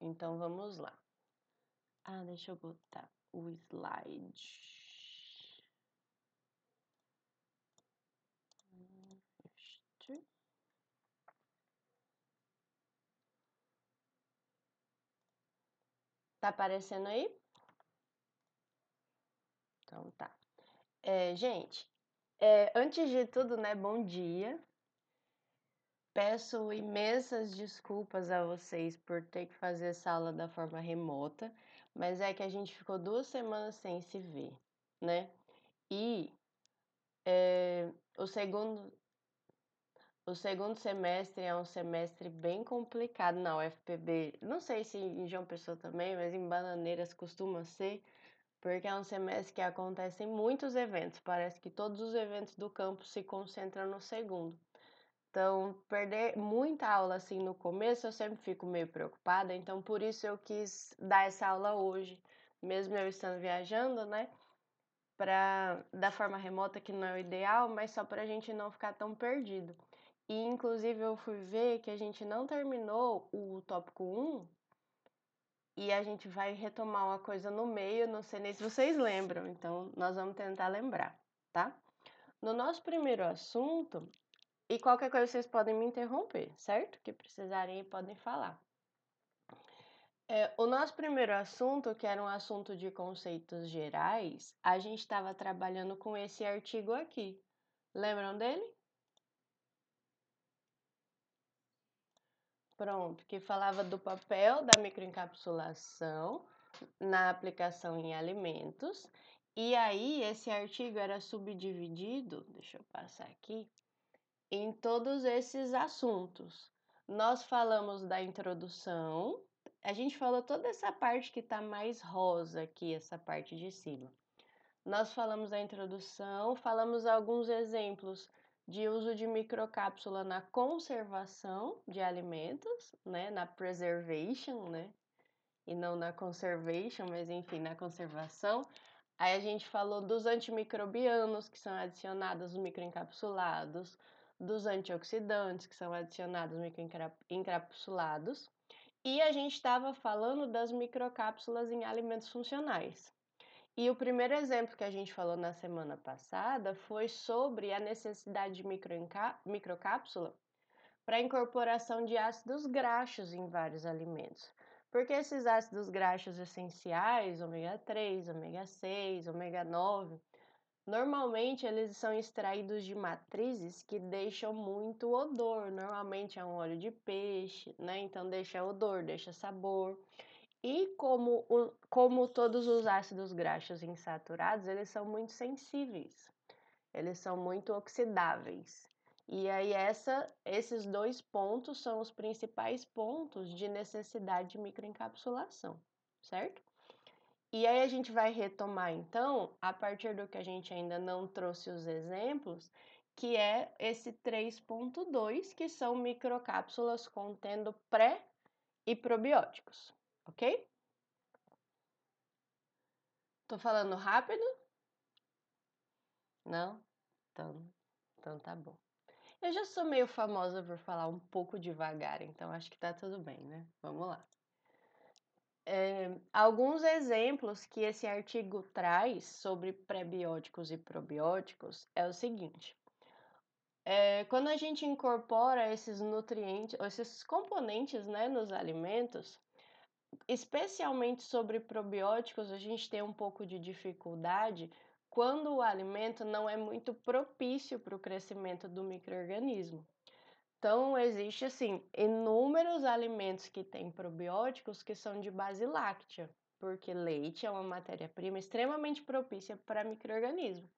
Então vamos lá. Deixa eu botar o slide. Tá aparecendo aí? Então tá. Gente, antes de tudo, né, bom dia. Peço imensas desculpas a vocês por ter que fazer essa aula da forma remota, mas é que a gente ficou 2 semanas sem se ver, né. E, o segundo semestre é um semestre bem complicado na UFPB, não sei se em João Pessoa também, mas em Bananeiras costuma ser, porque é um semestre que acontecem muitos eventos, parece que todos os eventos do campus se concentram no segundo. Então, perder muita aula, assim, no começo, eu sempre fico meio preocupada, então por isso eu quis dar essa aula hoje, mesmo eu estando viajando, né, da forma remota, que não é o ideal, mas só para a gente não ficar tão perdido. E inclusive eu fui ver que a gente não terminou o tópico 1 e a gente vai retomar uma coisa no meio, não sei nem se vocês lembram, então nós vamos tentar lembrar, tá? No nosso primeiro assunto, e qualquer coisa vocês podem me interromper, certo? Que precisarem podem falar. O nosso primeiro assunto, que era um assunto de conceitos gerais, a gente estava trabalhando com esse artigo aqui. Lembram dele? Pronto, que falava do papel da microencapsulação na aplicação em alimentos. E aí, esse artigo era subdividido, deixa eu passar aqui, em todos esses assuntos. Nós falamos da introdução, a gente falou toda essa parte que está mais rosa aqui, essa parte de cima. Nós falamos da introdução, falamos alguns exemplos de uso de microcápsula na conservação de alimentos, né, na preservation, né, e não na conservation, mas enfim, na conservação. Aí a gente falou dos antimicrobianos que são adicionados nos microencapsulados, dos antioxidantes que são adicionados nos microencapsulados, e a gente estava falando das microcápsulas em alimentos funcionais. E o primeiro exemplo que a gente falou na semana passada foi sobre a necessidade de microcápsula para a incorporação de ácidos graxos em vários alimentos. Porque esses ácidos graxos essenciais, ômega 3, ômega 6, ômega 9, normalmente eles são extraídos de matrizes que deixam muito odor. Normalmente é um óleo de peixe, né? Então deixa odor, deixa sabor. E como todos os ácidos graxos insaturados, eles são muito sensíveis, eles são muito oxidáveis. E aí esses dois pontos são os principais pontos de necessidade de microencapsulação, certo? E aí a gente vai retomar então, a partir do que a gente ainda não trouxe os exemplos, que é esse 3.2, que são microcápsulas contendo pré e probióticos, ok? Tô falando rápido? Não? Então tá bom. Eu já sou meio famosa por falar um pouco devagar, então acho que tá tudo bem, né? Vamos lá. Alguns exemplos que esse artigo traz sobre prebióticos e probióticos é o seguinte: quando a gente incorpora esses nutrientes, esses componentes, né, nos alimentos, especialmente sobre probióticos, a gente tem um pouco de dificuldade quando o alimento não é muito propício para o crescimento do micro-organismo. Então, existe assim inúmeros alimentos que têm probióticos que são de base láctea, porque leite é uma matéria-prima extremamente propícia para micro-organismo.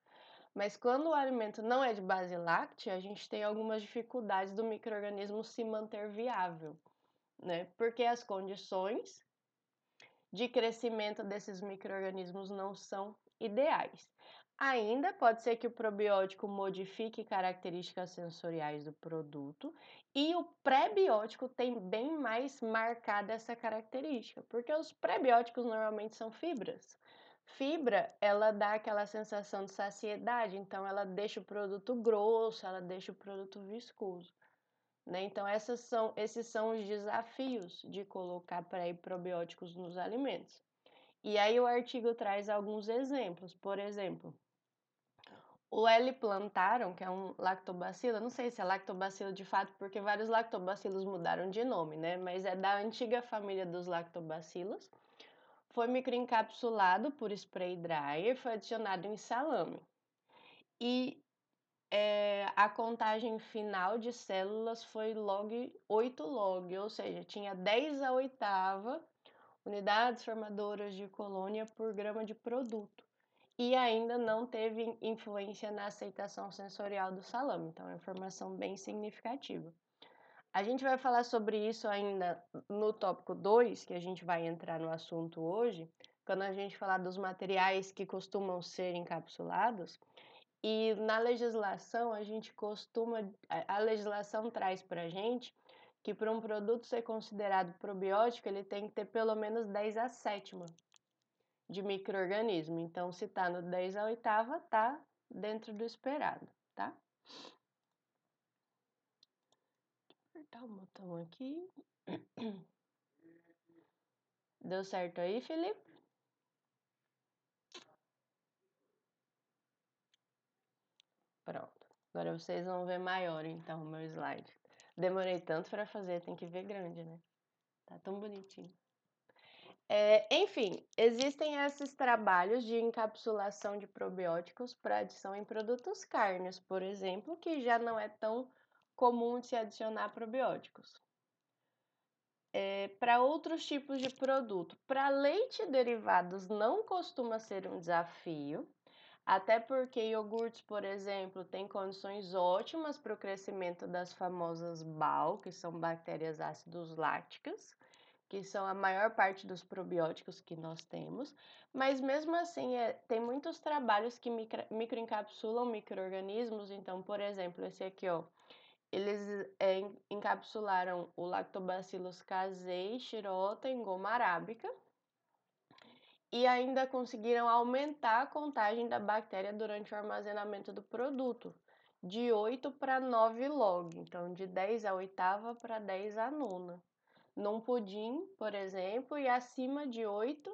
Mas quando o alimento não é de base láctea, a gente tem algumas dificuldades do micro-organismo se manter viável, né? Porque as condições de crescimento desses micro-organismos não são ideais. Ainda pode ser que o probiótico modifique características sensoriais do produto e o pré-biótico tem bem mais marcada essa característica, porque os pré-bióticos normalmente são fibras. Fibra, ela dá aquela sensação de saciedade, então ela deixa o produto grosso, ela deixa o produto viscoso. né? Então, esses são os desafios de colocar pré e probióticos nos alimentos. E aí o artigo traz alguns exemplos. Por exemplo, o L. plantarum, que é um lactobacilo, não sei se é lactobacilo de fato, porque vários lactobacilos mudaram de nome, né? Mas é da antiga família dos lactobacilos. Foi microencapsulado por spray dryer e foi adicionado em salame. E a contagem final de células foi 8 log, ou seja, tinha 10 a oitava unidades formadoras de colônia por grama de produto. E ainda não teve influência na aceitação sensorial do salame, então é uma informação bem significativa. A gente vai falar sobre isso ainda no tópico 2, que a gente vai entrar no assunto hoje, quando a gente falar dos materiais que costumam ser encapsulados. E na legislação, a legislação traz para a gente que para um produto ser considerado probiótico, ele tem que ter pelo menos 10 a sétima de micro-organismo. Então, se está no 10 a oitava, está dentro do esperado, tá? Vou apertar o botão aqui. Deu certo aí, Felipe? Pronto. Agora vocês vão ver maior, então, o meu slide. Demorei tanto para fazer, tem que ver grande, né? Tá tão bonitinho. Enfim, existem esses trabalhos de encapsulação de probióticos para adição em produtos carnes, por exemplo, que já não é tão comum de se adicionar probióticos. Para outros tipos de produto, para leite e derivados não costuma ser um desafio, até porque iogurtes, por exemplo, têm condições ótimas para o crescimento das famosas BAL, que são bactérias ácidos láticas, que são a maior parte dos probióticos que nós temos, mas mesmo assim tem muitos trabalhos que microencapsulam micro-organismos. Então, por exemplo, esse aqui, ó, eles encapsularam o Lactobacillus casei, shirota em goma arábica e ainda conseguiram aumentar a contagem da bactéria durante o armazenamento do produto, de 8 para 9 log, então de 10 a oitava para 10 a nona. Num pudim, por exemplo, e acima de 8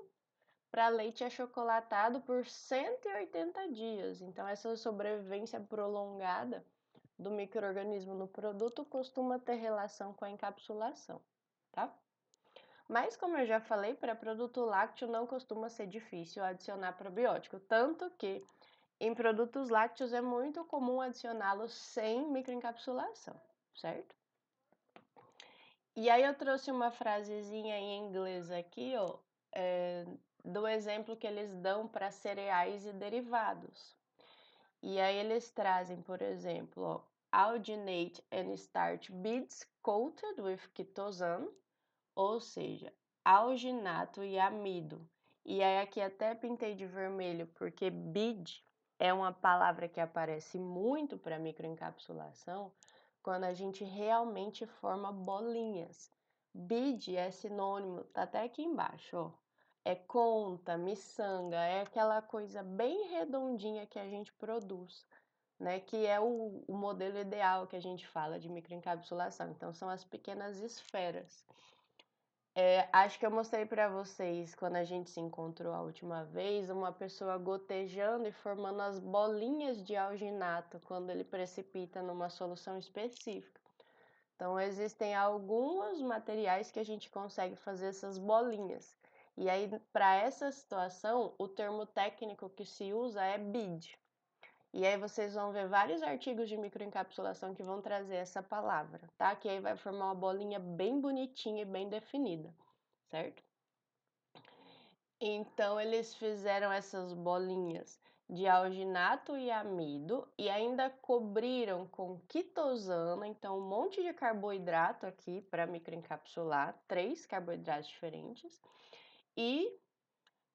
para leite achocolatado por 180 dias. Então, essa sobrevivência prolongada do micro-organismo no produto costuma ter relação com a encapsulação, tá? Mas, como eu já falei, para produto lácteo não costuma ser difícil adicionar probiótico, tanto que em produtos lácteos é muito comum adicioná-los sem microencapsulação, certo? E aí eu trouxe uma frasezinha em inglês aqui, ó, do exemplo que eles dão para cereais e derivados. E aí eles trazem, por exemplo, ó, alginate and starch beads coated with chitosan, ou seja, alginato e amido. E aí aqui até pintei de vermelho, porque bead é uma palavra que aparece muito para microencapsulação quando a gente realmente forma bolinhas. Bead é sinônimo, tá até aqui embaixo, ó. É conta, miçanga, é aquela coisa bem redondinha que a gente produz, né? Que é o modelo ideal que a gente fala de microencapsulação. Então, são as pequenas esferas. Acho que eu mostrei para vocês, quando a gente se encontrou a última vez, uma pessoa gotejando e formando as bolinhas de alginato quando ele precipita numa solução específica. Então, existem alguns materiais que a gente consegue fazer essas bolinhas. E aí, para essa situação, o termo técnico que se usa é bead. E aí vocês vão ver vários artigos de microencapsulação que vão trazer essa palavra, tá? Que aí vai formar uma bolinha bem bonitinha e bem definida, certo? Então, eles fizeram essas bolinhas de alginato e amido e ainda cobriram com quitosana, então um monte de carboidrato aqui para microencapsular, 3 carboidratos diferentes, e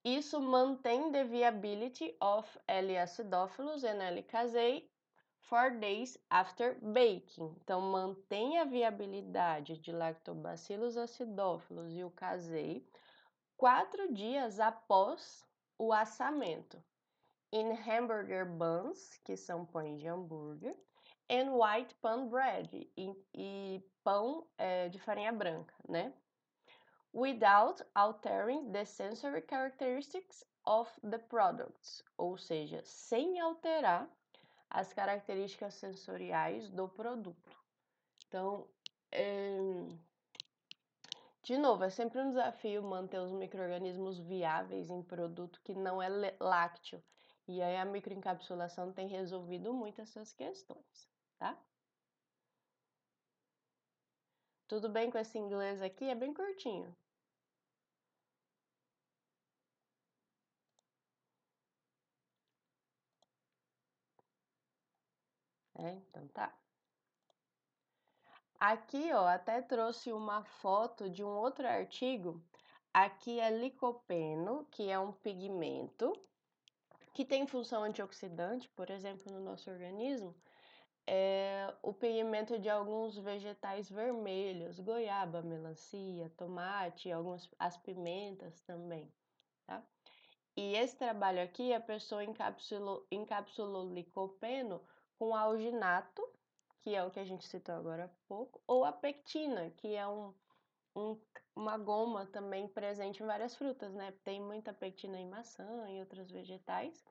isso mantém the viability of L. acidophilus and L. casei 4 days after baking. Então, mantém a viabilidade de Lactobacillus acidophilus e o casei 4 dias após o assamento. In hamburger buns, que são pães de hambúrguer, and white pan bread, e pão de farinha branca, né? Without altering the sensory characteristics of the products, ou seja, sem alterar as características sensoriais do produto. Então, de novo, é sempre um desafio manter os micro-organismos viáveis em produto que não é lácteo. E aí a microencapsulação tem resolvido muito essas questões, tá? Tudo bem com esse inglês aqui? É bem curtinho. Então tá. Aqui, ó, até trouxe uma foto de um outro artigo. Aqui é licopeno, que é um pigmento que tem função antioxidante, por exemplo, no nosso organismo. É o pigmento de alguns vegetais vermelhos, goiaba, melancia, tomate, as pimentas também, tá? E esse trabalho aqui, a pessoa encapsulou licopeno com alginato, que é o que a gente citou agora há pouco, ou a pectina, que é uma goma também presente em várias frutas, né? Tem muita pectina em maçã e outros vegetais.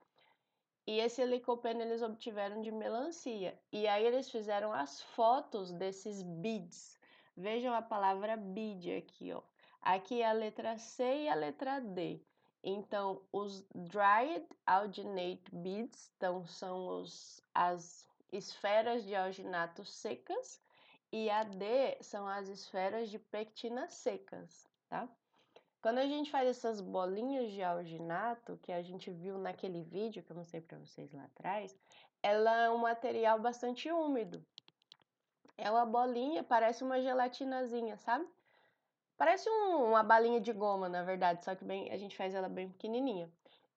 E esse licopeno eles obtiveram de melancia. E aí eles fizeram as fotos desses beads. Vejam a palavra bead aqui, ó. Aqui é a letra C e a letra D. Então, os dried alginate beads, então são as esferas de alginato secas, e a D são as esferas de pectina secas, tá? Quando a gente faz essas bolinhas de alginato, que a gente viu naquele vídeo que eu mostrei para vocês lá atrás, ela é um material bastante úmido. É uma bolinha, parece uma gelatinazinha, sabe? Parece uma balinha de goma, na verdade, só que a gente faz ela bem pequenininha.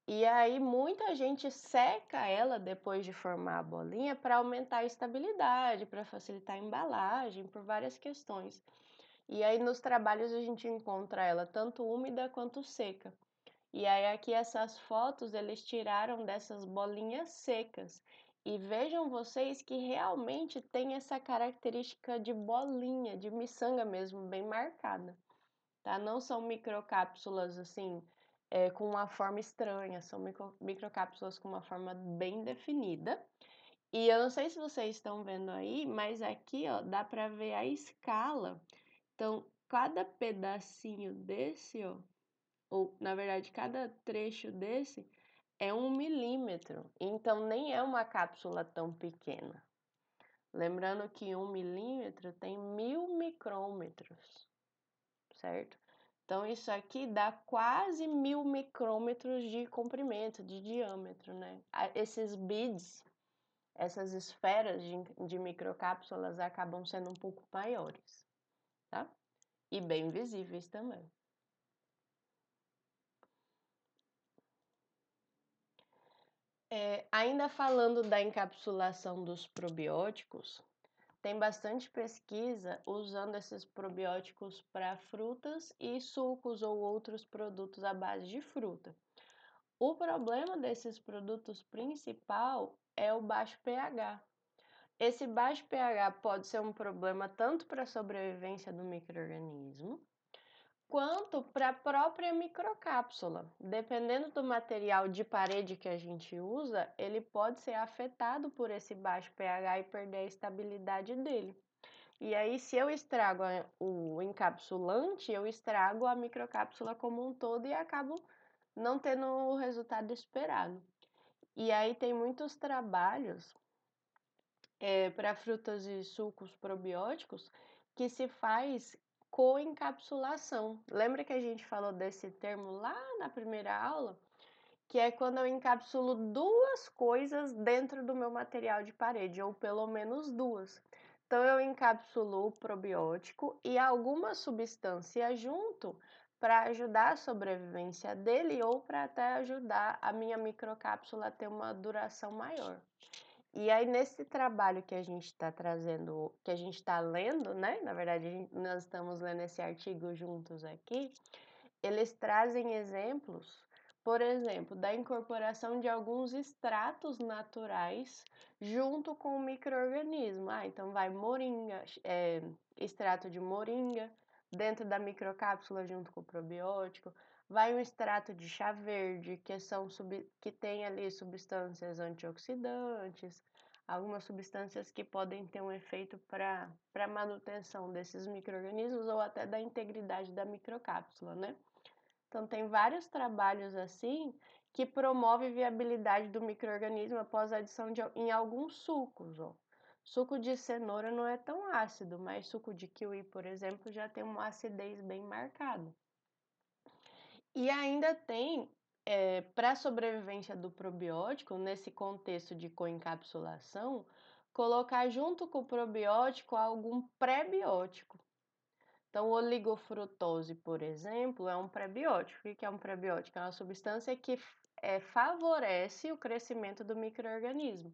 E aí muita gente seca ela depois de formar a bolinha para aumentar a estabilidade, para facilitar a embalagem, por várias questões. E aí nos trabalhos a gente encontra ela tanto úmida quanto seca. E aí aqui essas fotos eles tiraram dessas bolinhas secas. E vejam vocês que realmente tem essa característica de bolinha, de miçanga mesmo, bem marcada, tá? Não são microcápsulas assim, com uma forma estranha, são microcápsulas com uma forma bem definida. E eu não sei se vocês estão vendo aí, mas aqui, ó, dá para ver a escala. Então, cada pedacinho desse, ó, ou na verdade, cada trecho desse é 1 milímetro, então nem é uma cápsula tão pequena. Lembrando que 1 milímetro tem 1000 micrômetros, certo? Então, isso aqui dá quase 1000 micrômetros de comprimento, de diâmetro, né? Esses beads, essas esferas de microcápsulas acabam sendo um pouco maiores, tá? E bem visíveis também. Ainda falando da encapsulação dos probióticos, tem bastante pesquisa usando esses probióticos para frutas e sucos ou outros produtos à base de fruta. O problema desses produtos principal é o baixo pH. Esse baixo pH pode ser um problema tanto para a sobrevivência do micro-organismo, quanto para a própria microcápsula. Dependendo do material de parede que a gente usa, ele pode ser afetado por esse baixo pH e perder a estabilidade dele. E aí, se eu estrago o encapsulante, eu estrago a microcápsula como um todo e acabo não tendo o resultado esperado. E aí tem muitos trabalhos para frutas e sucos probióticos que se faz coencapsulação. Lembra que a gente falou desse termo lá na primeira aula? Que é quando eu encapsulo duas coisas dentro do meu material de parede, ou pelo menos duas. Então, eu encapsulo o probiótico e alguma substância junto para ajudar a sobrevivência dele ou para até ajudar a minha microcápsula a ter uma duração maior. E aí, nesse trabalho que a gente está trazendo, que a gente está lendo, né? Na verdade, nós estamos lendo esse artigo juntos aqui, eles trazem exemplos por exemplo, da incorporação de alguns extratos naturais junto com o micro-organismo. Então vai moringa, extrato de moringa dentro da microcápsula junto com o probiótico, vai um extrato de chá verde, que tem ali substâncias antioxidantes, algumas substâncias que podem ter um efeito para a manutenção desses micro-organismos ou até da integridade da microcápsula, né? Então, tem vários trabalhos assim que promovem a viabilidade do micro-organismo após a adição em alguns sucos. Ó. Suco de cenoura não é tão ácido, mas suco de kiwi, por exemplo, já tem uma acidez bem marcada. E ainda tem, para a sobrevivência do probiótico, nesse contexto de coencapsulação, colocar junto com o probiótico algum pré-biótico. Então, o oligofrutose, por exemplo, é um prebiótico. O que é um prebiótico? É uma substância que favorece o crescimento do micro-organismo.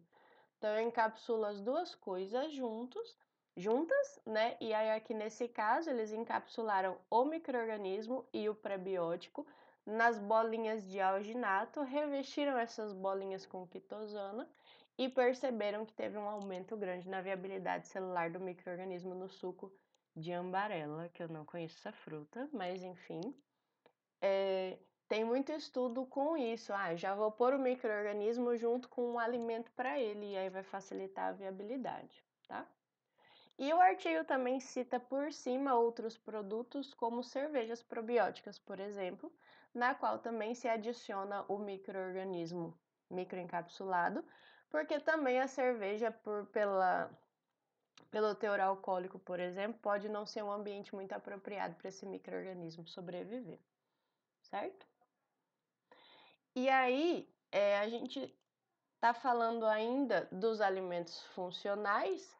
Então, encapsula as duas coisas juntas, né? E aí, aqui nesse caso, eles encapsularam o micro-organismo e o prebiótico nas bolinhas de alginato, revestiram essas bolinhas com quitosana e perceberam que teve um aumento grande na viabilidade celular do micro-organismo no suco de ambarela, que eu não conheço essa fruta, mas enfim. Tem muito estudo com isso. Já vou pôr o micro-organismo junto com um alimento para ele, e aí vai facilitar a viabilidade, tá? E o artigo também cita por cima outros produtos, como cervejas probióticas, por exemplo, na qual também se adiciona o micro-organismo microencapsulado, porque também a cerveja, pelo teor alcoólico, por exemplo, pode não ser um ambiente muito apropriado para esse micro-organismo sobreviver, certo? E aí, a gente está falando ainda dos alimentos funcionais,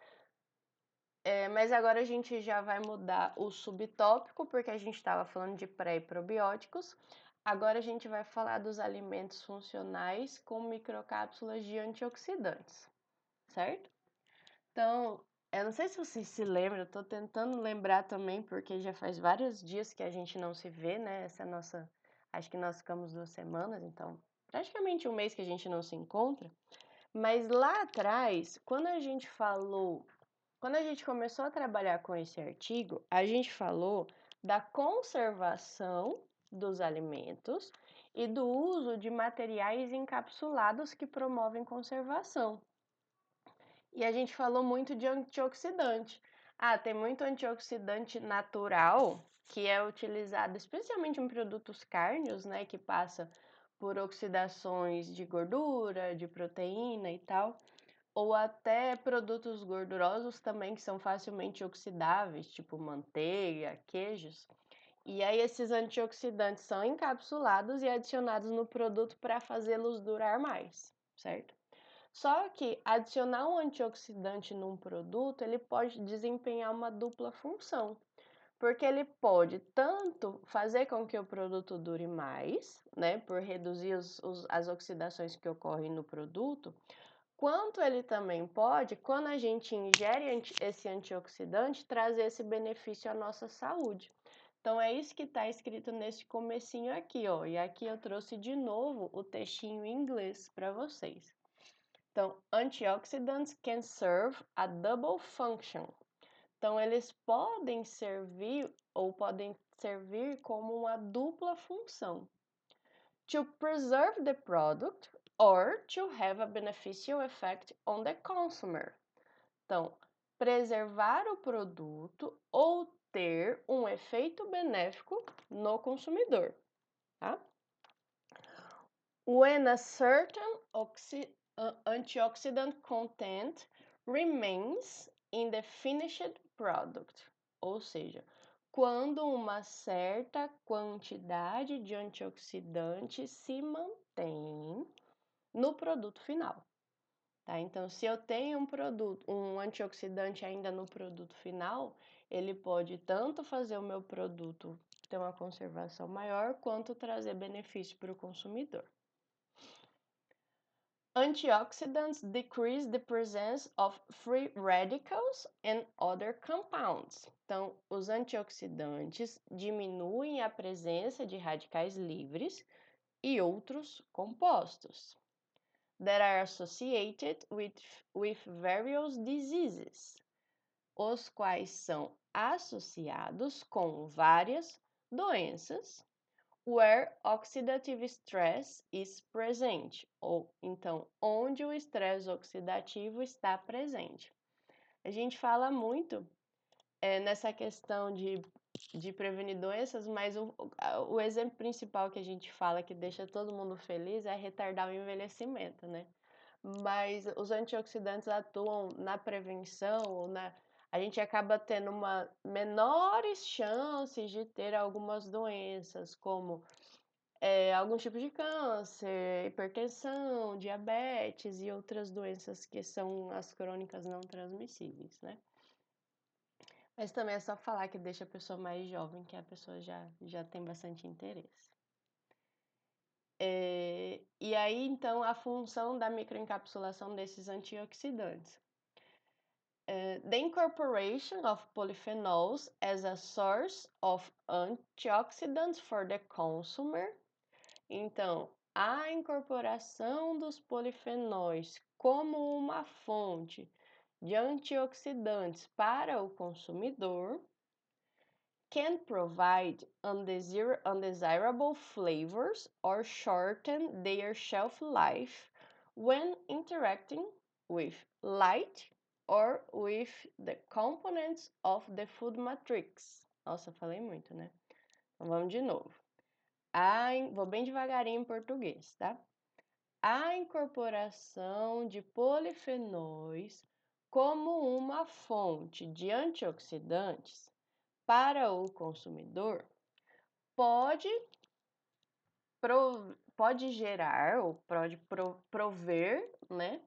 mas agora a gente já vai mudar o subtópico, porque a gente estava falando de pré e probióticos. Agora a gente vai falar dos alimentos funcionais com microcápsulas de antioxidantes, certo? Então, eu não sei se vocês se lembram, eu tô tentando lembrar também, porque já faz vários dias que a gente não se vê, né? Acho que nós ficamos 2 semanas, então praticamente um mês que a gente não se encontra. Mas lá atrás, quando a gente começou a trabalhar com esse artigo, a gente falou da conservação dos alimentos e do uso de materiais encapsulados que promovem conservação. E a gente falou muito de antioxidante. Tem muito antioxidante natural que é utilizado especialmente em produtos cárneos, né, que passa por oxidações de gordura, de proteína e tal, ou até produtos gordurosos também que são facilmente oxidáveis, tipo manteiga, queijos. E aí esses antioxidantes são encapsulados e adicionados no produto para fazê-los durar mais, certo? Só que adicionar um antioxidante num produto, ele pode desempenhar uma dupla função, porque ele pode tanto fazer com que o produto dure mais, né, por reduzir as oxidações que ocorrem no produto, quanto ele também pode, quando a gente ingere esse antioxidante, trazer esse benefício à nossa saúde. Então é isso que está escrito nesse comecinho aqui, ó. E aqui eu trouxe de novo o textinho em inglês para vocês. Então, antioxidants can serve a double function. Então, eles podem servir como uma dupla função. To preserve the product or to have a beneficial effect on the consumer. Então, preservar o produto ou ter um efeito benéfico no consumidor, tá? When a certain antioxidant content remains in the finished product, ou seja, quando uma certa quantidade de antioxidante se mantém no produto final, tá? Então, se eu tenho um antioxidante ainda no produto final, ele pode tanto fazer o meu produto ter uma conservação maior, quanto trazer benefício para o consumidor. Antioxidants decrease the presence of free radicals and other compounds. Então, os antioxidantes diminuem a presença de radicais livres e outros compostos that are associated with various diseases, os quais são associados com várias doenças, where oxidative stress is present, ou então onde o estresse oxidativo está presente. A gente fala muito nessa questão de prevenir doenças, mas o exemplo principal que a gente fala que deixa todo mundo feliz é retardar o envelhecimento, né? Mas os antioxidantes atuam na prevenção, a gente acaba tendo menores chances de ter algumas doenças, como algum tipo de câncer, hipertensão, diabetes e outras doenças que são as crônicas não transmissíveis, né? Mas também é só falar que deixa a pessoa mais jovem, que a pessoa já tem bastante interesse. E aí, então, a função da microencapsulação desses antioxidantes. The incorporation of polyphenols as a source of antioxidants for the consumer. Então, a incorporação dos polifenóis como uma fonte de antioxidantes para o consumidor can provide undesirable flavors or shorten their shelf life when interacting with light or with the components of the food matrix. Nossa, falei muito, né? Então vamos de novo. Vou bem devagarinho em português, tá? A incorporação de polifenóis como uma fonte de antioxidantes para o consumidor pode gerar ou pode prover, né,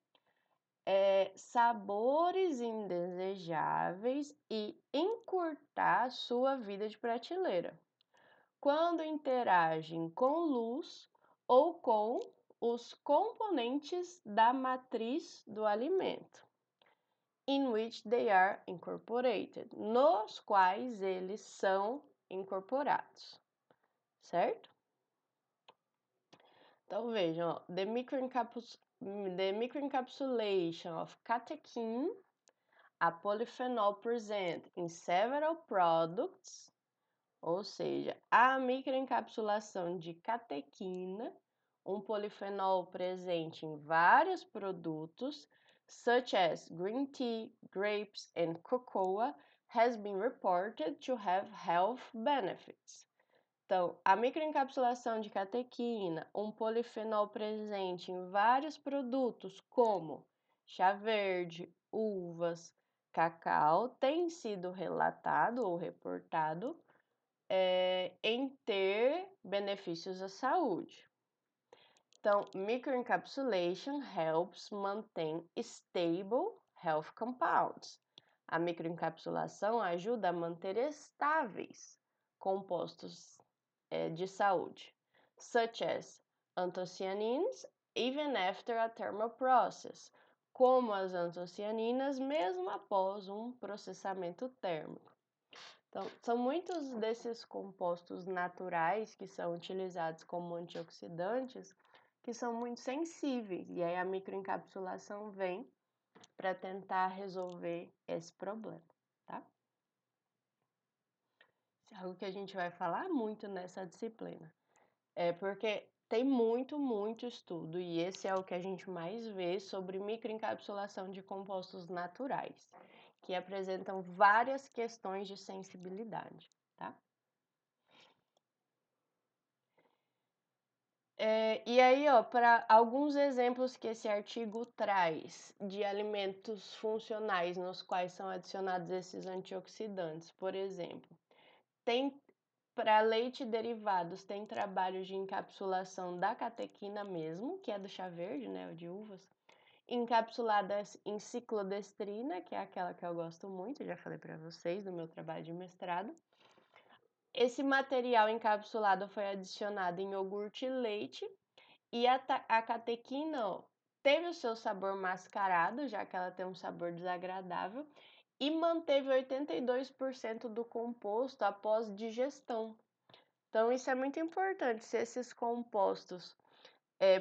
sabores indesejáveis e encurtar sua vida de prateleira quando interagem com luz ou com os componentes da matriz do alimento, in which they are incorporated, nos quais eles são incorporados, certo? Então vejam, ó, the microencapsulation of catechin, a polyphenol present in several products, ou seja, a microencapsulação de catequina, um polifenol presente em vários produtos, such as green tea, grapes, and cocoa, has been reported to have health benefits. Então, a microencapsulação de catequina, um polifenol presente em vários produtos, como chá verde, uvas, cacau, tem sido relatado ou reportado em ter benefícios à saúde. Então, microencapsulation helps maintain stable health compounds. A microencapsulação ajuda a manter estáveis compostos de saúde, such as anthocyanins, even after a thermal process, como as antocianinas, mesmo após um processamento térmico. Então, são muitos desses compostos naturais que são utilizados como antioxidantes que são muito sensíveis, e aí a microencapsulação vem para tentar resolver esse problema, tá? Isso é algo que a gente vai falar muito nessa disciplina. Porque tem muito estudo, e esse é o que a gente mais vê sobre microencapsulação de compostos naturais, que apresentam várias questões de sensibilidade, tá? E aí, ó, para alguns exemplos que esse artigo traz de alimentos funcionais nos quais são adicionados esses antioxidantes, por exemplo, tem para leite e derivados, tem trabalhos de encapsulação da catequina mesmo, que é do chá verde, né, o de uvas, encapsuladas em ciclodestrina, que é aquela que eu gosto muito, já falei para vocês do meu trabalho de mestrado. Esse material encapsulado foi adicionado em iogurte e leite, e a catequina, ó, teve o seu sabor mascarado, já que ela tem um sabor desagradável, e manteve 82% do composto após digestão. Então, isso é muito importante. Se esses compostos,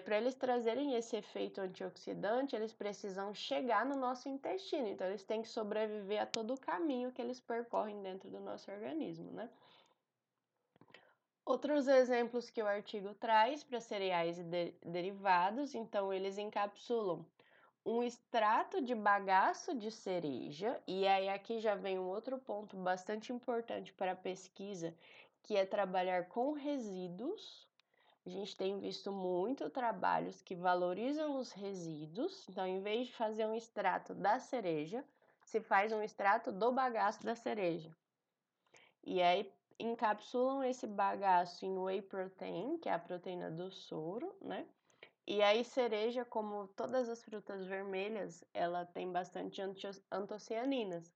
para eles trazerem esse efeito antioxidante, eles precisam chegar no nosso intestino. Então, eles têm que sobreviver a todo o caminho que eles percorrem dentro do nosso organismo, né? Outros exemplos que o artigo traz para cereais e derivados, então eles encapsulam um extrato de bagaço de cereja, e aí aqui já vem um outro ponto bastante importante para a pesquisa, que é trabalhar com resíduos. A gente tem visto muito trabalhos que valorizam os resíduos, então em vez de fazer um extrato da cereja, se faz um extrato do bagaço da cereja. E aí encapsulam esse bagaço em whey protein, que é a proteína do soro, né? E aí cereja, como todas as frutas vermelhas, ela tem bastante antocianinas.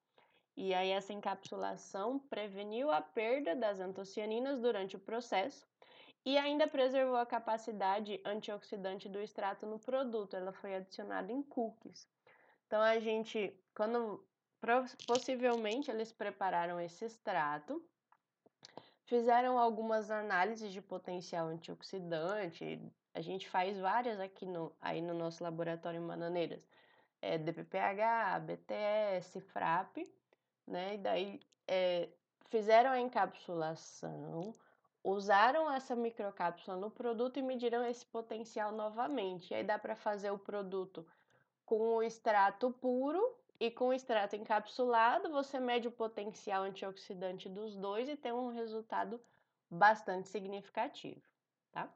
E aí essa encapsulação preveniu a perda das antocianinas durante o processo e ainda preservou a capacidade antioxidante do extrato no produto. Ela foi adicionada em cookies. Então a gente, possivelmente eles prepararam esse extrato, fizeram algumas análises de potencial antioxidante. A gente faz várias aqui aí no nosso laboratório em Bananeiras. DPPH, BTS, FRAP, né? E daí fizeram a encapsulação, usaram essa microcápsula no produto e mediram esse potencial novamente. E aí dá para fazer o produto com o extrato puro e com o extrato encapsulado, você mede o potencial antioxidante dos dois e tem um resultado bastante significativo, tá?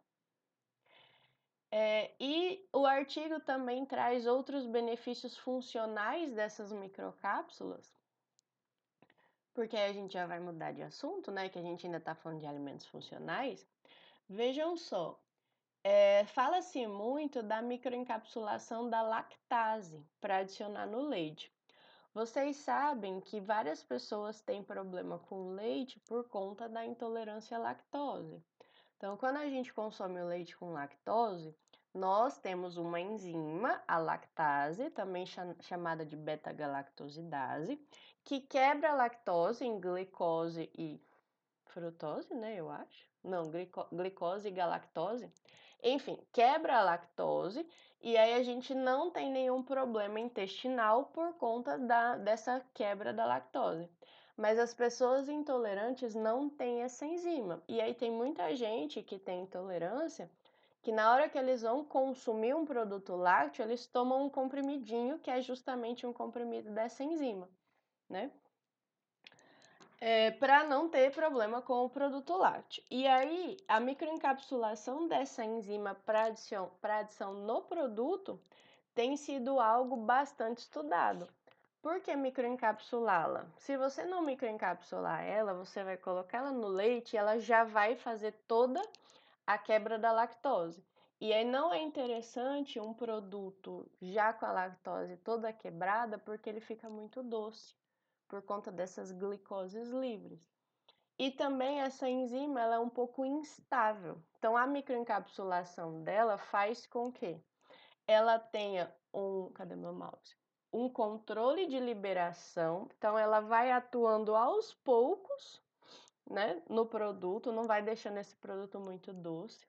E o artigo também traz outros benefícios funcionais dessas microcápsulas, porque aí a gente já vai mudar de assunto, né? Que a gente ainda está falando de alimentos funcionais. Vejam só, fala-se muito da microencapsulação da lactase para adicionar no leite. Vocês sabem que várias pessoas têm problema com leite por conta da intolerância à lactose. Então, quando a gente consome o leite com lactose, nós temos uma enzima, a lactase, também chamada de beta-galactosidase, que quebra a lactose em glicose e frutose, né, eu acho. Não, glicose e galactose. Enfim, quebra a lactose e aí a gente não tem nenhum problema intestinal por conta dessa quebra da lactose. Mas as pessoas intolerantes não têm essa enzima. E aí tem muita gente que tem intolerância que na hora que eles vão consumir um produto lácteo, eles tomam um comprimidinho que é justamente um comprimido dessa enzima, né? Para não ter problema com o produto lácteo. E aí, a microencapsulação dessa enzima para adição no produto tem sido algo bastante estudado. Por que microencapsulá-la? Se você não microencapsular ela, você vai colocar ela no leite e ela já vai fazer toda a quebra da lactose. E aí não é interessante um produto já com a lactose toda quebrada, porque ele fica muito doce por conta dessas glicoses livres. E também essa enzima ela é um pouco instável. Então a microencapsulação dela faz com que ela tenha cadê meu mouse? Um controle de liberação. Então ela vai atuando aos poucos, né, no produto, não vai deixando esse produto muito doce.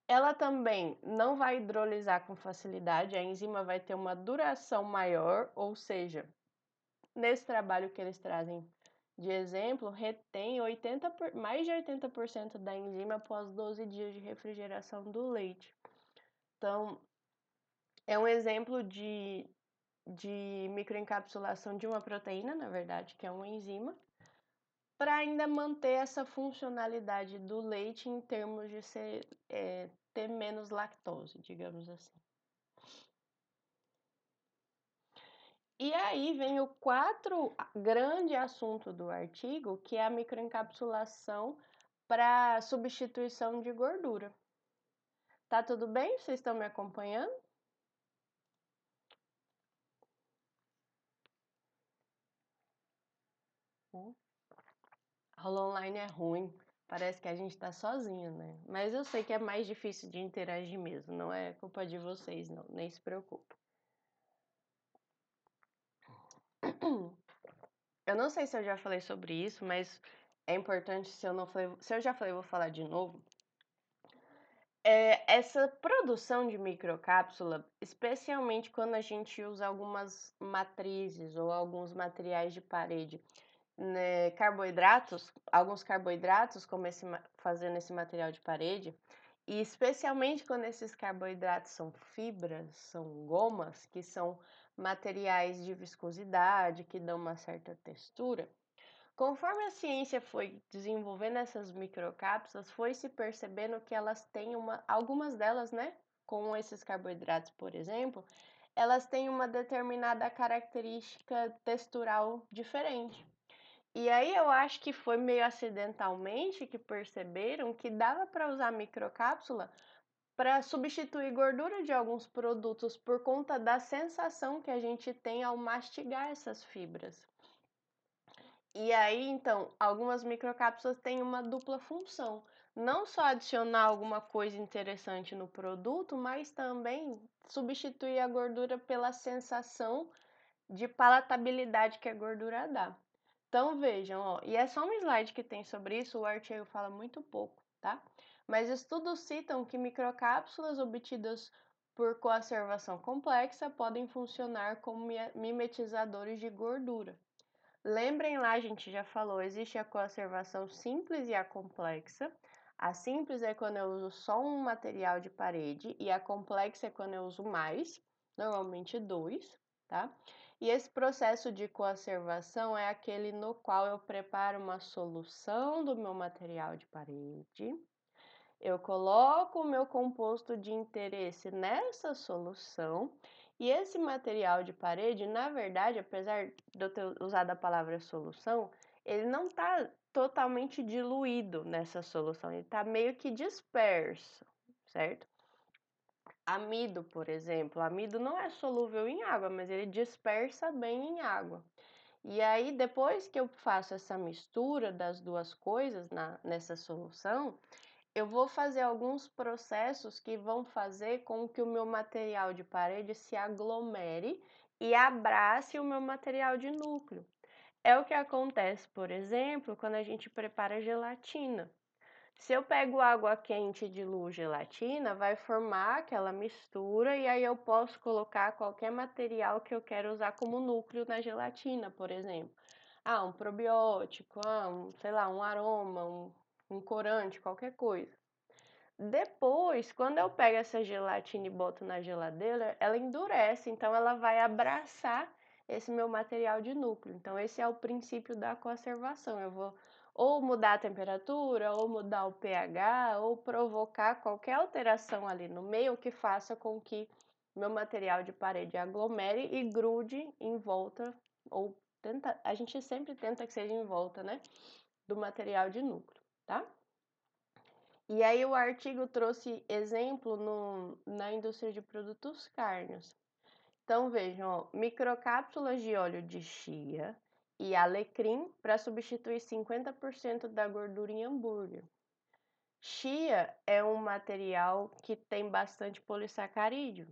Ela também não vai hidrolisar com facilidade, a enzima vai ter uma duração maior, ou seja, nesse trabalho que eles trazem de exemplo, retém mais de 80% da enzima após 12 dias de refrigeração do leite. Então, é um exemplo de microencapsulação de uma proteína, na verdade, que é uma enzima, para ainda manter essa funcionalidade do leite em termos de ter menos lactose, digamos assim. E aí vem o grande assunto do artigo, que é a microencapsulação para substituição de gordura. Tá tudo bem? Vocês estão me acompanhando? A aula online é ruim. Parece que a gente tá sozinho, né? Mas eu sei que é mais difícil de interagir mesmo. Não é culpa de vocês, não. Nem se preocupe. Eu não sei se eu já falei sobre isso, mas é importante, se eu já falei, eu vou falar de novo. Essa produção de microcápsula, especialmente quando a gente usa algumas matrizes ou alguns materiais de parede, né, alguns carboidratos, como fazendo esse material de parede, e especialmente quando esses carboidratos são fibras, são gomas, que são materiais de viscosidade, que dão uma certa textura. Conforme a ciência foi desenvolvendo essas microcápsulas, foi se percebendo que elas têm algumas delas, né, com esses carboidratos, por exemplo, elas têm uma determinada característica textural diferente. E aí eu acho que foi meio acidentalmente que perceberam que dava para usar microcápsula para substituir gordura de alguns produtos por conta da sensação que a gente tem ao mastigar essas fibras. E aí, então, algumas microcápsulas têm uma dupla função. Não só adicionar alguma coisa interessante no produto, mas também substituir a gordura pela sensação de palatabilidade que a gordura dá. Então vejam, ó, e é só um slide que tem sobre isso, o artigo fala muito pouco, tá? Mas estudos citam que microcápsulas obtidas por coacervação complexa podem funcionar como mimetizadores de gordura. Lembrem lá, a gente já falou, existe a coacervação simples e a complexa. A simples é quando eu uso só um material de parede e a complexa é quando eu uso mais, normalmente dois, tá? E esse processo de coacervação é aquele no qual eu preparo uma solução do meu material de parede, eu coloco o meu composto de interesse nessa solução e esse material de parede, na verdade, apesar de eu ter usado a palavra solução, ele não está totalmente diluído nessa solução, ele está meio que disperso, certo? Amido, por exemplo, amido não é solúvel em água, mas ele dispersa bem em água. E aí, depois que eu faço essa mistura das duas coisas nessa solução, eu vou fazer alguns processos que vão fazer com que o meu material de parede se aglomere e abrace o meu material de núcleo. É o que acontece, por exemplo, quando a gente prepara gelatina. Se eu pego água quente e diluo gelatina, vai formar aquela mistura e aí eu posso colocar qualquer material que eu quero usar como núcleo na gelatina, por exemplo. Ah, um probiótico, sei lá, um aroma, um corante, qualquer coisa. Depois, quando eu pego essa gelatina e boto na geladeira, ela endurece, então ela vai abraçar esse meu material de núcleo. Então, esse é o princípio da conservação. Eu vou ou mudar a temperatura, ou mudar o pH, ou provocar qualquer alteração ali no meio que faça com que meu material de parede aglomere e grude em volta, ou a gente sempre tenta que seja em volta, né, do material de núcleo, tá? E aí o artigo trouxe exemplo na indústria de produtos cárneos. Então vejam, ó, microcápsulas de óleo de chia e alecrim para substituir 50% da gordura em hambúrguer. Chia é um material que tem bastante polissacarídeo,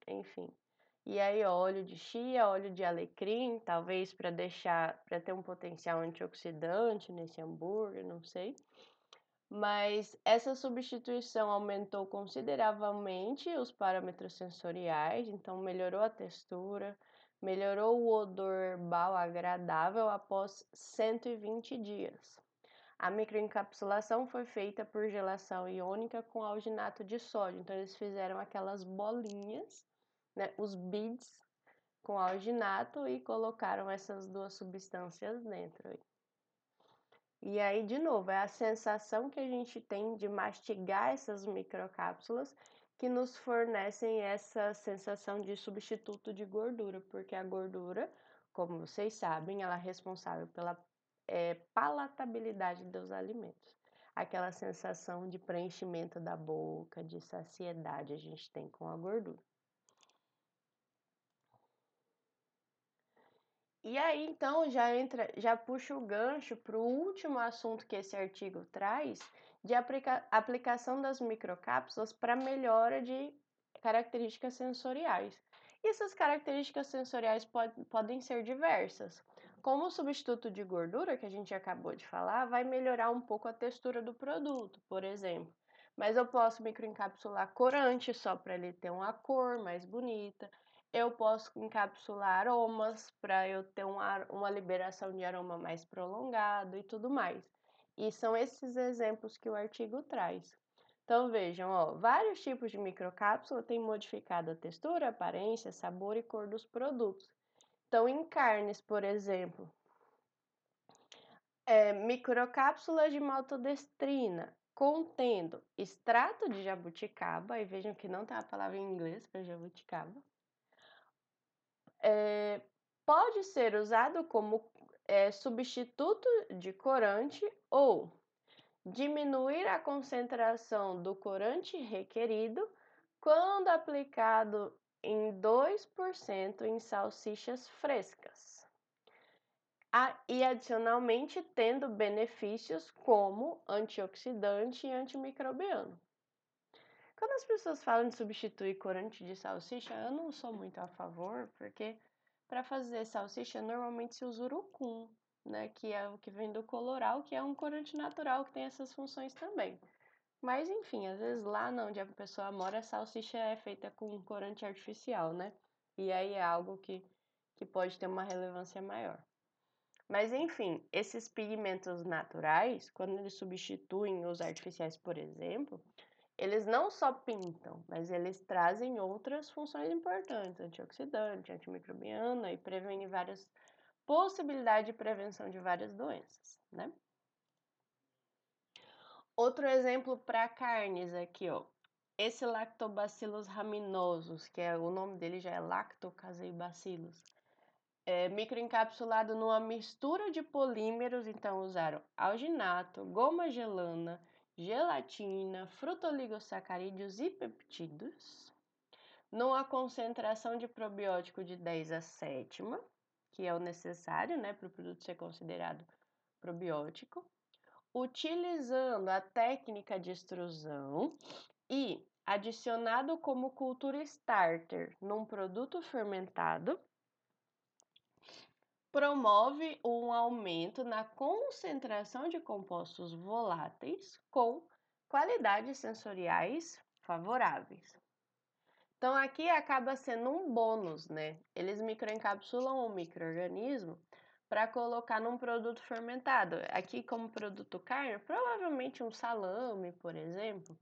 enfim. E aí, ó, óleo de chia, óleo de alecrim, talvez para ter um potencial antioxidante nesse hambúrguer, não sei. Mas essa substituição aumentou consideravelmente os parâmetros sensoriais, então melhorou a textura, melhorou o odor herbal agradável após 120 dias. A microencapsulação foi feita por gelação iônica com alginato de sódio, então eles fizeram aquelas bolinhas, né, os beads com alginato e colocaram essas duas substâncias dentro. E aí, de novo, é a sensação que a gente tem de mastigar essas microcápsulas que nos fornecem essa sensação de substituto de gordura, porque a gordura, como vocês sabem, ela é responsável pela palatabilidade dos alimentos. Aquela sensação de preenchimento da boca, de saciedade a gente tem com a gordura. E aí, então, já puxa o gancho para o último assunto que esse artigo traz, de aplicação das microcápsulas para melhora de características sensoriais. E essas características sensoriais podem ser diversas, Como substituto de gordura, que a gente acabou de falar, vai melhorar um pouco a textura do produto, por exemplo. Mas eu posso microencapsular corante só para ele ter uma cor mais bonita. Eu posso encapsular aromas para eu ter uma liberação de aroma mais prolongado e tudo mais. E são esses exemplos que o artigo traz. Então vejam, ó, vários tipos de microcápsula têm modificado a textura, aparência, sabor e cor dos produtos. Então, em carnes, por exemplo, microcápsulas de maltodestrina contendo extrato de jabuticaba, e vejam que não tem a palavra em inglês para jabuticaba, pode ser usado como substituto de corante ou diminuir a concentração do corante requerido quando aplicado em 2% em salsichas frescas. E adicionalmente tendo benefícios como antioxidante e antimicrobiano. Quando as pessoas falam de substituir corante de salsicha, eu não sou muito a favor, porque para fazer salsicha normalmente se usa urucum, né, que é o que vem do colorau, que é um corante natural que tem essas funções também. Mas enfim, às vezes lá onde a pessoa mora, a salsicha é feita com corante artificial, né? E aí é algo que pode ter uma relevância maior. Mas enfim, esses pigmentos naturais, quando eles substituem os artificiais, por exemplo, eles não só pintam, mas eles trazem outras funções importantes, antioxidante, antimicrobiana e previne várias possibilidades de prevenção de várias doenças, né? Outro exemplo para carnes aqui, ó. Esse Lactobacillus rhamnosus, que o nome dele já é Lactobacillus, microencapsulado numa mistura de polímeros, então usaram alginato, goma gelana, gelatina, frutoligosacarídeos e peptídeos, numa concentração de probiótico de 10 a 7, que é o necessário, né, para o produto ser considerado probiótico, utilizando a técnica de extrusão e adicionado como cultura starter num produto fermentado, promove um aumento na concentração de compostos voláteis com qualidades sensoriais favoráveis. Então, aqui acaba sendo um bônus, né? Eles microencapsulam o micro-organismo para colocar num produto fermentado. Aqui, como produto carne, provavelmente um salame, por exemplo.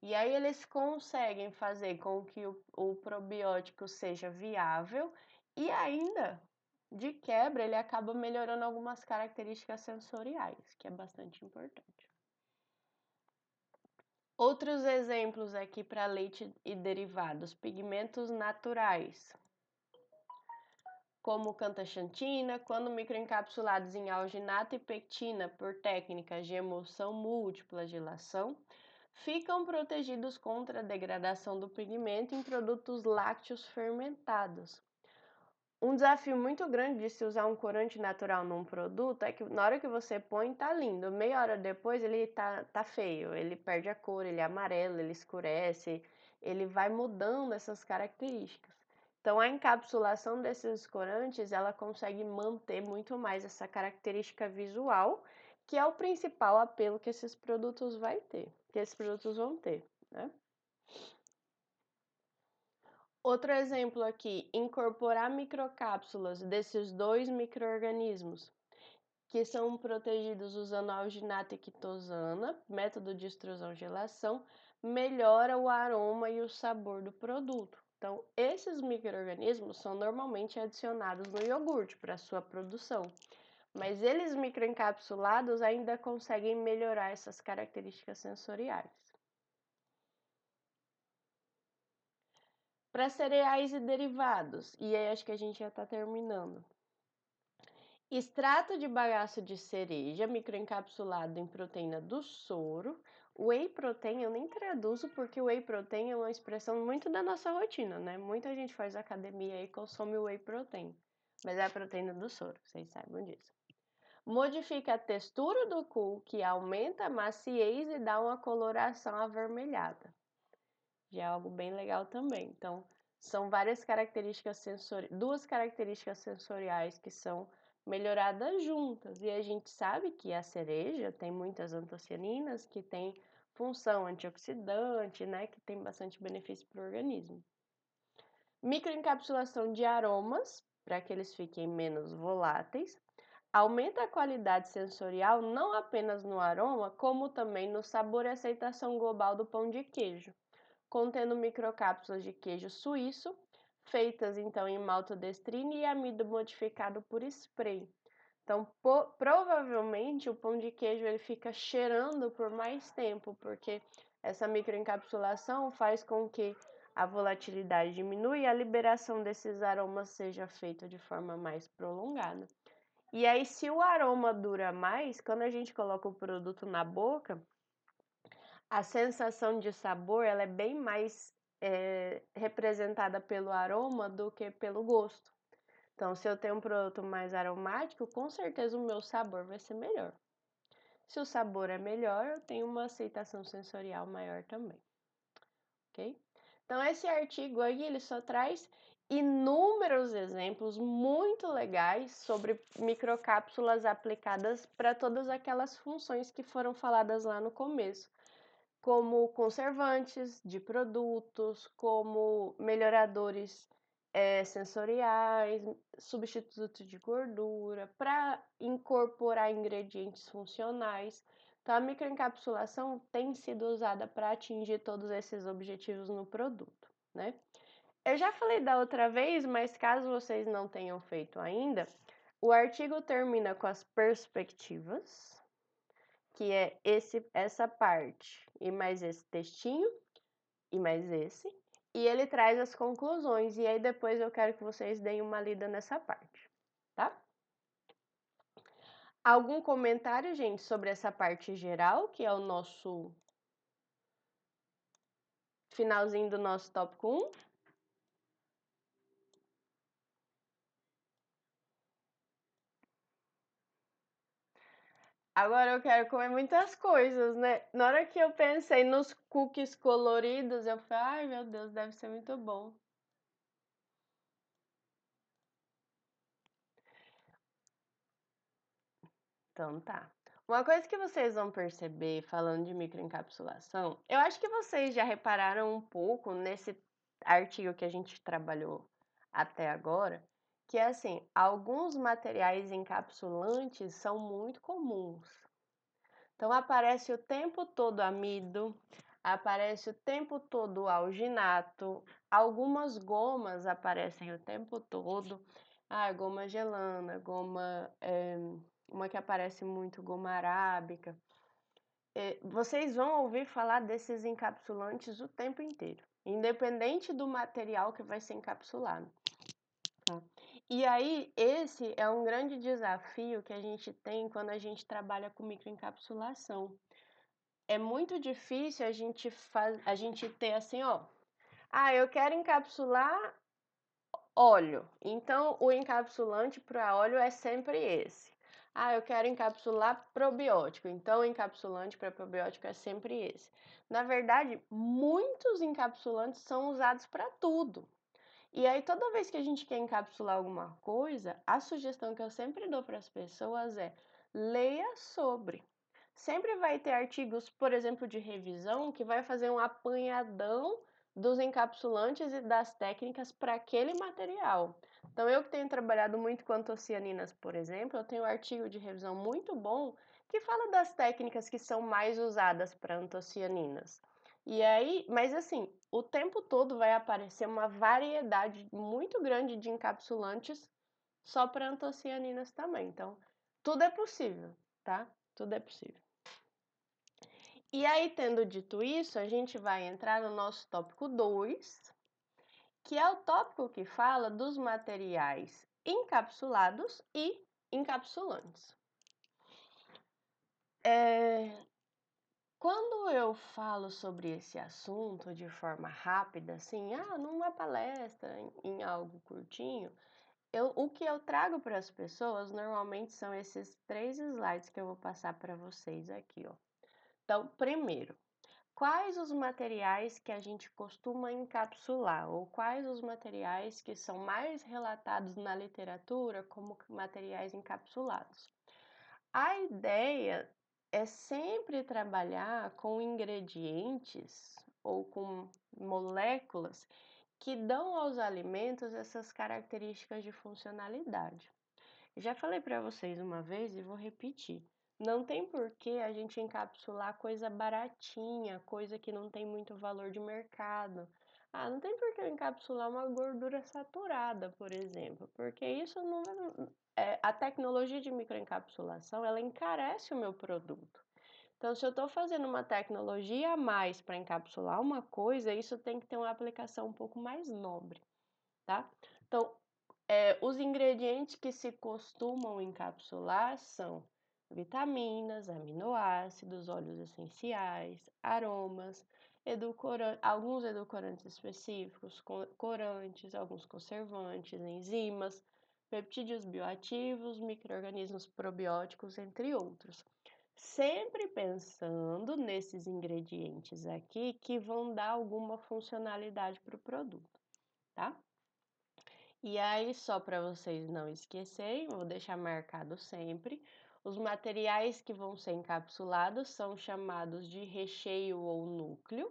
E aí eles conseguem fazer com que o probiótico seja viável e ainda, de quebra, ele acaba melhorando algumas características sensoriais, que é bastante importante. Outros exemplos aqui para leite e derivados, pigmentos naturais, como cantaxantina, quando microencapsulados em alginato e pectina por técnicas de emulsão múltipla gelação, ficam protegidos contra a degradação do pigmento em produtos lácteos fermentados. Um desafio muito grande de se usar um corante natural num produto é que na hora que você põe, tá lindo. Meia hora depois ele tá feio, ele perde a cor, ele é amarelo, ele escurece, ele vai mudando essas características. Então a encapsulação desses corantes, ela consegue manter muito mais essa característica visual, que é o principal apelo que esses produtos vão ter, né? Outro exemplo aqui, incorporar microcápsulas desses dois micro-organismos, que são protegidos usando alginato e quitosana, método de extrusão-gelação, melhora o aroma e o sabor do produto. Então, esses micro-organismos são normalmente adicionados no iogurte para sua produção, mas eles microencapsulados ainda conseguem melhorar essas características sensoriais. Para cereais e derivados, e aí acho que a gente já está terminando. Extrato de bagaço de cereja, microencapsulado em proteína do soro. Whey protein eu nem traduzo porque whey protein é uma expressão muito da nossa rotina, né? Muita gente faz academia e consome whey protein, mas é a proteína do soro, vocês saibam disso. Modifica a textura do cookie, aumenta a maciez e dá uma coloração avermelhada. Já é algo bem legal também. Então, são várias características duas características sensoriais que são melhoradas juntas. E a gente sabe que a cereja tem muitas antocianinas que têm função antioxidante, né, que tem bastante benefício para o organismo. Microencapsulação de aromas, para que eles fiquem menos voláteis. Aumenta a qualidade sensorial não apenas no aroma, como também no sabor e aceitação global do pão de queijo, contendo microcápsulas de queijo suíço, feitas então em maltodestrina e amido modificado por spray. Então, provavelmente o pão de queijo ele fica cheirando por mais tempo, porque essa microencapsulação faz com que a volatilidade diminua e a liberação desses aromas seja feita de forma mais prolongada. E aí, se o aroma dura mais, quando a gente coloca o produto na boca, a sensação de sabor ela é bem mais representada pelo aroma do que pelo gosto. Então, se eu tenho um produto mais aromático, com certeza o meu sabor vai ser melhor. Se o sabor é melhor, eu tenho uma aceitação sensorial maior também, ok? Então, esse artigo aí, ele só traz inúmeros exemplos muito legais sobre microcápsulas aplicadas para todas aquelas funções que foram faladas lá no começo, como conservantes de produtos, como melhoradores sensoriais, substituto de gordura, para incorporar ingredientes funcionais. Então, a microencapsulação tem sido usada para atingir todos esses objetivos no produto, né? Eu já falei da outra vez, mas caso vocês não tenham feito ainda, o artigo termina com as perspectivas, que é essa parte, e mais esse textinho, e mais esse, e ele traz as conclusões, e aí depois eu quero que vocês deem uma lida nessa parte, tá? Algum comentário, gente, sobre essa parte geral, que é o nosso finalzinho do nosso tópico 1? Agora eu quero comer muitas coisas, né? Na hora que eu pensei nos cookies coloridos, eu falei, ai meu Deus, deve ser muito bom. Então tá. Uma coisa que vocês vão perceber falando de microencapsulação, eu acho que vocês já repararam um pouco nesse artigo que a gente trabalhou até agora, que é assim, alguns materiais encapsulantes são muito comuns. Então aparece o tempo todo amido, aparece o tempo todo alginato, algumas gomas aparecem o tempo todo. Ah, goma gelana, goma, uma que aparece muito, goma arábica. Vocês vão ouvir falar desses encapsulantes o tempo inteiro, independente do material que vai ser encapsulado. Tá? E aí, esse é um grande desafio que a gente tem quando a gente trabalha com microencapsulação. É muito difícil a gente ter assim, ó. Ah, eu quero encapsular óleo. Então, o encapsulante para óleo é sempre esse. Ah, eu quero encapsular probiótico. Então, o encapsulante para probiótico é sempre esse. Na verdade, muitos encapsulantes são usados para tudo. E aí, toda vez que a gente quer encapsular alguma coisa, a sugestão que eu sempre dou para as pessoas é leia sobre. Sempre vai ter artigos, por exemplo, de revisão, que vai fazer um apanhadão dos encapsulantes e das técnicas para aquele material. Então, eu que tenho trabalhado muito com antocianinas, por exemplo, eu tenho um artigo de revisão muito bom que fala das técnicas que são mais usadas para antocianinas. E aí, mas assim, o tempo todo vai aparecer uma variedade muito grande de encapsulantes só para antocianinas também. Então, tudo é possível, tá? Tudo é possível. E aí, tendo dito isso, a gente vai entrar no nosso tópico 2, que é o tópico que fala dos materiais encapsulados e encapsulantes. Quando eu falo sobre esse assunto de forma rápida, assim, numa palestra, em algo curtinho, o que eu trago para as pessoas normalmente são esses 3 slides que eu vou passar para vocês aqui, ó. Então, primeiro, quais os materiais que a gente costuma encapsular, ou quais os materiais que são mais relatados na literatura como materiais encapsulados. A ideia é sempre trabalhar com ingredientes ou com moléculas que dão aos alimentos essas características de funcionalidade. Já falei para vocês uma vez e vou repetir. Não tem por que a gente encapsular coisa baratinha, coisa que não tem muito valor de mercado. Ah, não tem por que eu encapsular uma gordura saturada, por exemplo, porque isso não a tecnologia de microencapsulação, ela encarece o meu produto. Então, se eu estou fazendo uma tecnologia a mais para encapsular uma coisa, isso tem que ter uma aplicação um pouco mais nobre, tá? Então, os ingredientes que se costumam encapsular são vitaminas, aminoácidos, óleos essenciais, aromas, alguns edulcorantes específicos, corantes, alguns conservantes, enzimas, peptídeos bioativos, micro-organismos probióticos, entre outros. Sempre pensando nesses ingredientes aqui que vão dar alguma funcionalidade para o produto, tá? E aí, só para vocês não esquecerem, vou deixar marcado sempre. Os materiais que vão ser encapsulados são chamados de recheio ou núcleo,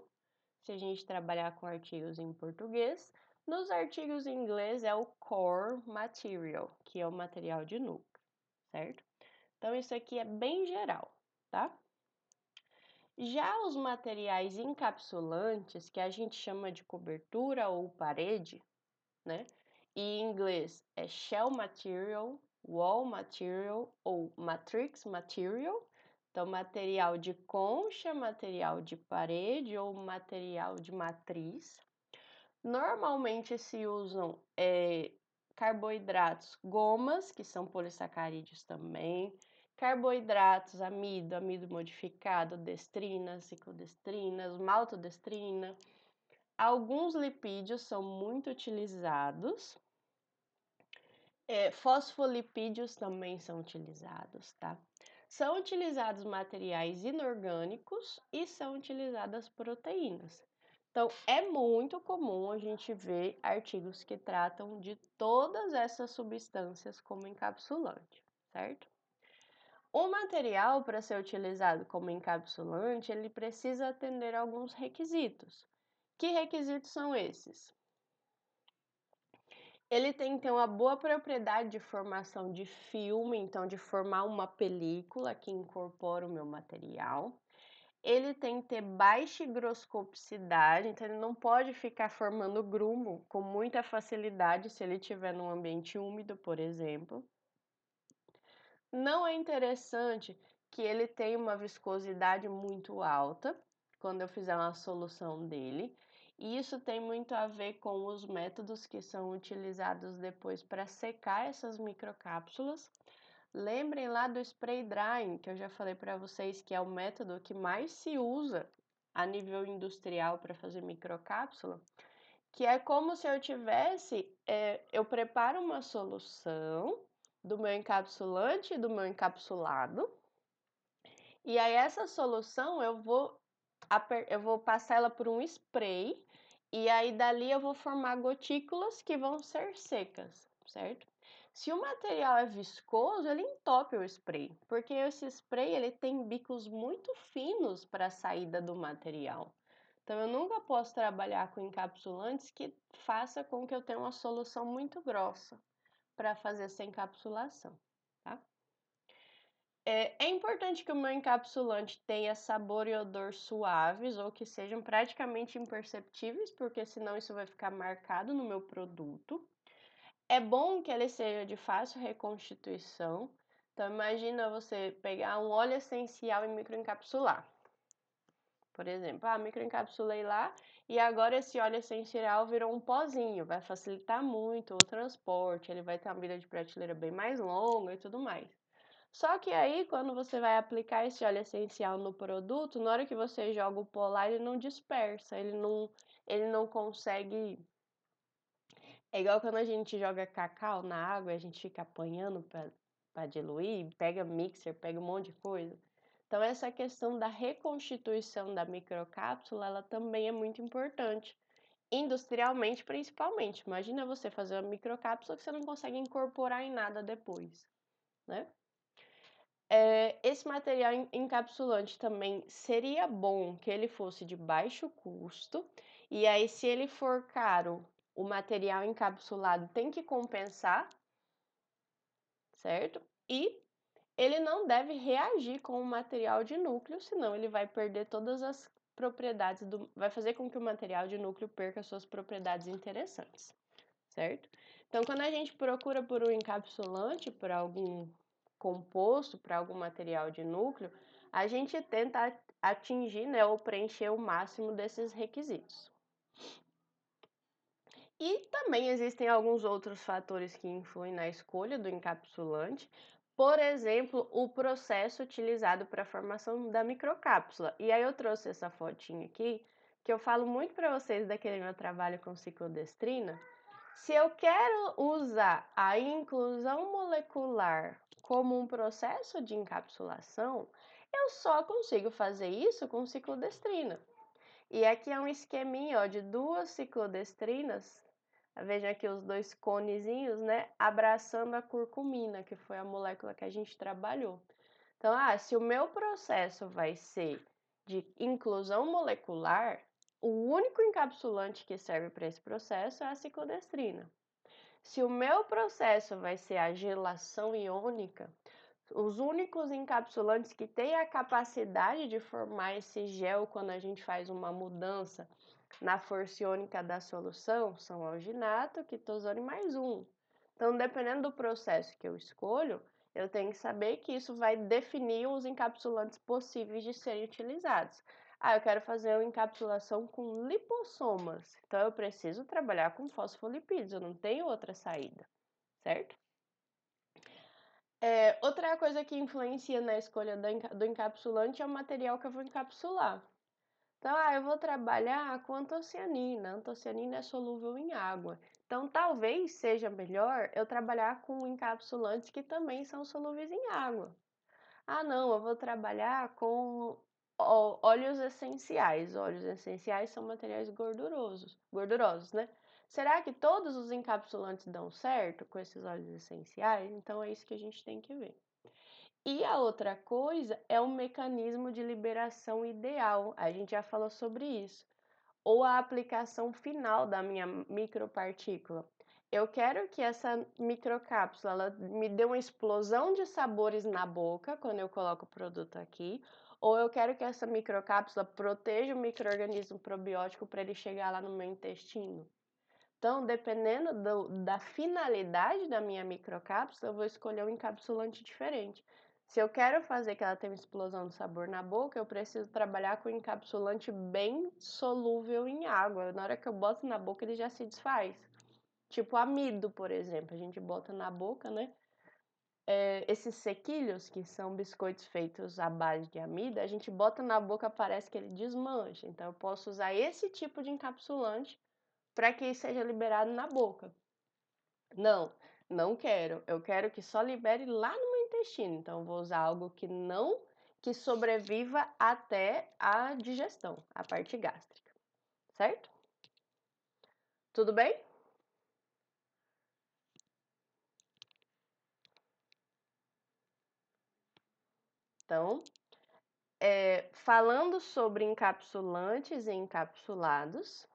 se a gente trabalhar com artigos em português. Nos artigos em inglês é o core material, que é o material de núcleo, certo? Então, isso aqui é bem geral, tá? Já os materiais encapsulantes, que a gente chama de cobertura ou parede, né? E em inglês é shell material, wall material ou matrix material. Então, material de concha, material de parede ou material de matriz. Normalmente se usam carboidratos, gomas, que são polissacarídeos também, carboidratos, amido modificado, destrina, ciclodestrinas, maltodestrina. Alguns lipídios são muito utilizados. Fosfolipídios também são utilizados, tá? São utilizados materiais inorgânicos e são utilizadas proteínas. Então, é muito comum a gente ver artigos que tratam de todas essas substâncias como encapsulante, certo? O material, para ser utilizado como encapsulante, ele precisa atender a alguns requisitos. Que requisitos são esses? Ele tem que ter uma boa propriedade de formação de filme, então de formar uma película que incorpora o meu material. Ele tem que ter baixa higroscopicidade, então ele não pode ficar formando grumo com muita facilidade se ele estiver num ambiente úmido, por exemplo. Não é interessante que ele tenha uma viscosidade muito alta quando eu fizer uma solução dele. E isso tem muito a ver com os métodos que são utilizados depois para secar essas microcápsulas. Lembrem lá do spray drying, que eu já falei para vocês que é o método que mais se usa a nível industrial para fazer microcápsula, que é como se eu tivesse, eu preparo uma solução do meu encapsulante e do meu encapsulado, e aí essa solução eu vou passar ela por um spray, e aí dali eu vou formar gotículas que vão ser secas, certo? Se o material é viscoso, ele entope o spray, porque esse spray ele tem bicos muito finos para a saída do material. Então, eu nunca posso trabalhar com encapsulantes que faça com que eu tenha uma solução muito grossa para fazer essa encapsulação, tá? É importante que o meu encapsulante tenha sabor e odor suaves ou que sejam praticamente imperceptíveis, porque senão isso vai ficar marcado no meu produto. É bom que ele seja de fácil reconstituição. Então, imagina você pegar um óleo essencial e microencapsular. Por exemplo, microencapsulei lá e agora esse óleo essencial virou um pozinho. Vai facilitar muito o transporte, ele vai ter uma vida de prateleira bem mais longa e tudo mais. Só que aí, quando você vai aplicar esse óleo essencial no produto, na hora que você joga o pó lá, ele não dispersa, ele não consegue. É igual quando a gente joga cacau na água e a gente fica apanhando para diluir, pega mixer, pega um monte de coisa. Então, essa questão da reconstituição da microcápsula, ela também é muito importante, industrialmente principalmente. Imagina você fazer uma microcápsula que você não consegue incorporar em nada depois, né? Esse material encapsulante também seria bom que ele fosse de baixo custo, e aí se ele for caro, o material encapsulado tem que compensar, certo? E ele não deve reagir com o material de núcleo, senão ele vai perder todas as propriedades vai fazer com que o material de núcleo perca suas propriedades interessantes, certo? Então, quando a gente procura por um encapsulante, por algum composto, para algum material de núcleo, a gente tenta atingir, né, ou preencher o máximo desses requisitos. E também existem alguns outros fatores que influem na escolha do encapsulante, por exemplo, o processo utilizado para a formação da microcápsula. E aí eu trouxe essa fotinha aqui, que eu falo muito para vocês daquele meu trabalho com ciclodestrina. Se eu quero usar a inclusão molecular como um processo de encapsulação, eu só consigo fazer isso com ciclodestrina. E aqui é um esqueminha, ó, de 2 ciclodestrinas. Veja aqui os 2 conezinhos, né, abraçando a curcumina, que foi a molécula que a gente trabalhou. Então, se o meu processo vai ser de inclusão molecular, o único encapsulante que serve para esse processo é a ciclodestrina. Se o meu processo vai ser a gelação iônica, os únicos encapsulantes que têm a capacidade de formar esse gel quando a gente faz uma mudança na força iônica da solução são alginato, quitosane mais um. Então, dependendo do processo que eu escolho, eu tenho que saber que isso vai definir os encapsulantes possíveis de serem utilizados. Eu quero fazer uma encapsulação com lipossomas, então eu preciso trabalhar com fosfolipídios, eu não tenho outra saída, certo? Outra coisa que influencia na escolha do encapsulante é o material que eu vou encapsular. Então, eu vou trabalhar com antocianina. A antocianina é solúvel em água. Então, talvez seja melhor eu trabalhar com encapsulantes que também são solúveis em água. Não, eu vou trabalhar com óleos essenciais. Óleos essenciais são materiais gordurosos, né? Será que todos os encapsulantes dão certo com esses óleos essenciais? Então, é isso que a gente tem que ver. E a outra coisa é o mecanismo de liberação ideal. A gente já falou sobre isso. Ou a aplicação final da minha micropartícula. Eu quero que essa microcápsula ela me dê uma explosão de sabores na boca quando eu coloco o produto aqui, ou eu quero que essa microcápsula proteja o micro-organismo probiótico para ele chegar lá no meu intestino. Então, dependendo da finalidade da minha microcápsula, eu vou escolher um encapsulante diferente. Se eu quero fazer que ela tenha uma explosão de sabor na boca, eu preciso trabalhar com um encapsulante bem solúvel em água. Na hora que eu boto na boca, ele já se desfaz. Tipo amido, por exemplo. A gente bota na boca, né? Esses sequilhos, que são biscoitos feitos à base de amido, a gente bota na boca, parece que ele desmancha. Então, eu posso usar esse tipo de encapsulante para que seja liberado na boca. Não, não quero. Eu quero que só libere lá no meu intestino. Então, eu vou usar algo que sobreviva até a digestão, a parte gástrica, certo? Tudo bem? Então, falando sobre encapsulantes e encapsulados,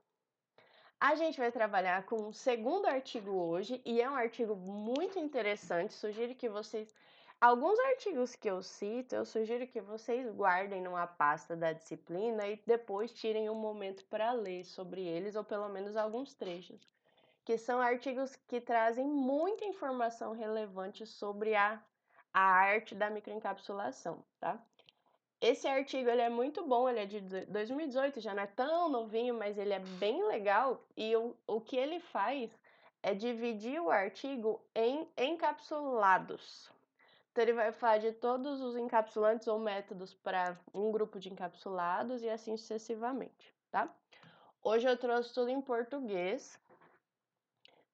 a gente vai trabalhar com um segundo artigo hoje, e é um artigo muito interessante. Sugiro que vocês. Alguns artigos que eu cito, eu sugiro que vocês guardem numa pasta da disciplina e depois tirem um momento para ler sobre eles, ou pelo menos alguns trechos, que são artigos que trazem muita informação relevante sobre a arte da microencapsulação, tá? Esse artigo ele é muito bom, ele é de 2018, já não é tão novinho, mas ele é bem legal. E o que ele faz é dividir o artigo em encapsulados. Então, ele vai falar de todos os encapsulantes ou métodos para um grupo de encapsulados e assim sucessivamente, tá? Hoje eu trouxe tudo em português,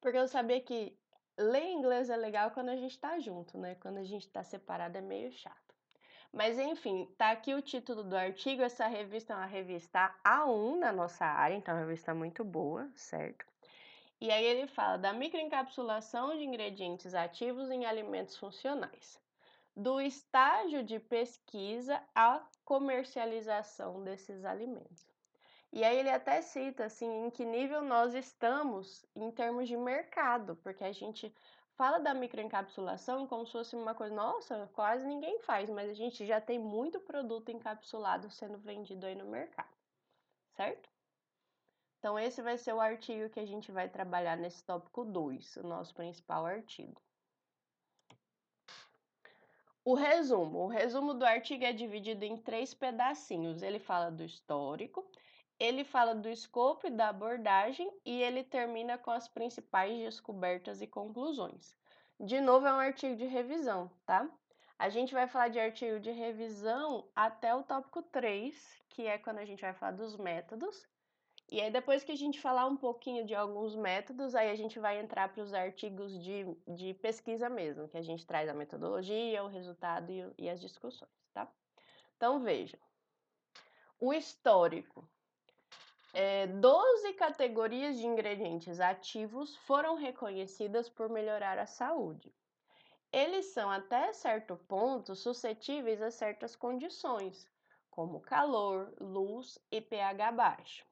porque eu sabia que ler inglês é legal quando a gente tá junto, né? Quando a gente tá separado é meio chato. Mas enfim, tá aqui o título do artigo. Essa revista é uma revista A1 na nossa área, então é uma revista muito boa, certo? E aí ele fala da microencapsulação de ingredientes ativos em alimentos funcionais, do estágio de pesquisa à comercialização desses alimentos. E aí ele até cita assim em que nível nós estamos em termos de mercado, porque a gente fala da microencapsulação como se fosse uma coisa, nossa, quase ninguém faz, mas a gente já tem muito produto encapsulado sendo vendido aí no mercado, certo? Então esse vai ser o artigo que a gente vai trabalhar nesse tópico 2, o nosso principal artigo. O resumo do artigo é dividido em 3 pedacinhos. Ele fala do histórico, ele fala do escopo e da abordagem e ele termina com as principais descobertas e conclusões. De novo, é um artigo de revisão, tá? A gente vai falar de artigo de revisão até o tópico 3, que é quando a gente vai falar dos métodos. E aí, depois que a gente falar um pouquinho de alguns métodos, aí a gente vai entrar para os artigos de pesquisa mesmo, que a gente traz a metodologia, o resultado e as discussões, tá? Então, veja. O histórico. 12 categorias de ingredientes ativos foram reconhecidas por melhorar a saúde. Eles são, até certo ponto, suscetíveis a certas condições, como calor, luz e pH baixo.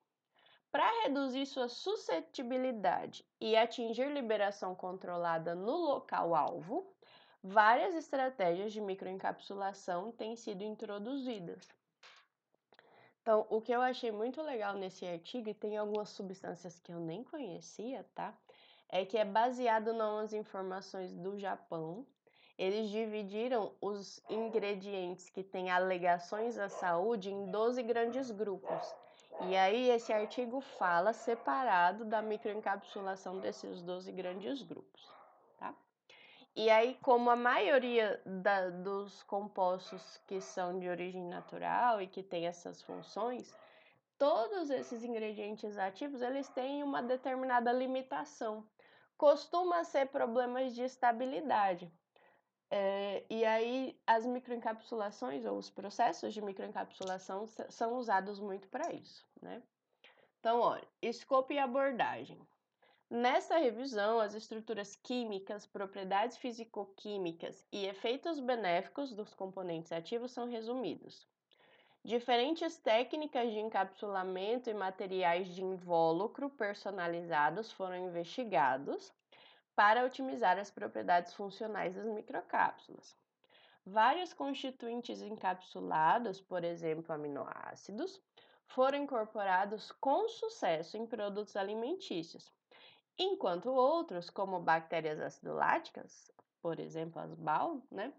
Para reduzir sua suscetibilidade e atingir liberação controlada no local-alvo, várias estratégias de microencapsulação têm sido introduzidas. Então, o que eu achei muito legal nesse artigo, e tem algumas substâncias que eu nem conhecia, tá? É que é baseado em umas informações do Japão. Eles dividiram os ingredientes que têm alegações à saúde em 12 grandes grupos. E aí, esse artigo fala separado da microencapsulação desses 12 grandes grupos, tá? E aí, como a maioria dos compostos que são de origem natural e que têm essas funções, todos esses ingredientes ativos, eles têm uma determinada limitação. Costuma ser problemas de estabilidade. E aí, as microencapsulações ou os processos de microencapsulação são usados muito para isso, né? Então, olha, escopo e abordagem. Nesta revisão, as estruturas químicas, propriedades fisicoquímicas e efeitos benéficos dos componentes ativos são resumidos. Diferentes técnicas de encapsulamento e materiais de invólucro personalizados foram investigados para otimizar as propriedades funcionais das microcápsulas. Vários constituintes encapsulados, por exemplo, aminoácidos, foram incorporados com sucesso em produtos alimentícios, enquanto outros, como bactérias acidoláticas, por exemplo, as BAL, né,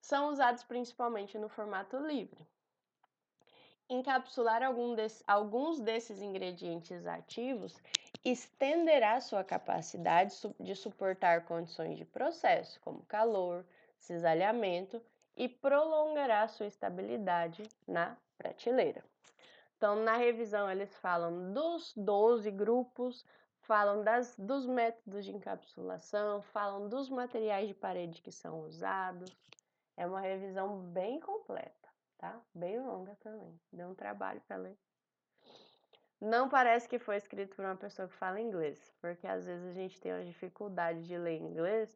são usados principalmente no formato livre. Encapsular alguns desses ingredientes ativos estenderá sua capacidade de suportar condições de processo, como calor, cisalhamento, e prolongará sua estabilidade na prateleira. Então, na revisão, eles falam dos 12 grupos, falam dos métodos de encapsulação, falam dos materiais de parede que são usados. É uma revisão bem completa, tá? Bem longa também. Deu um trabalho para ler. Não parece que foi escrito por uma pessoa que fala inglês, porque às vezes a gente tem uma dificuldade de ler inglês.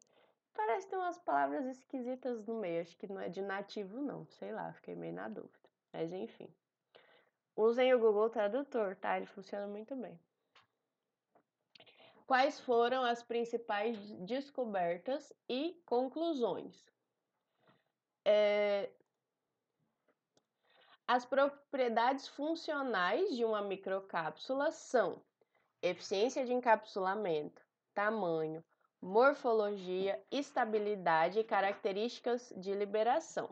Parece ter umas palavras esquisitas no meio. Acho que não é de nativo, não. Sei lá, fiquei meio na dúvida. Mas enfim. Usem o Google Tradutor, tá? Ele funciona muito bem. Quais foram as principais descobertas e conclusões? As propriedades funcionais de uma microcápsula são eficiência de encapsulamento, tamanho, morfologia, estabilidade e características de liberação.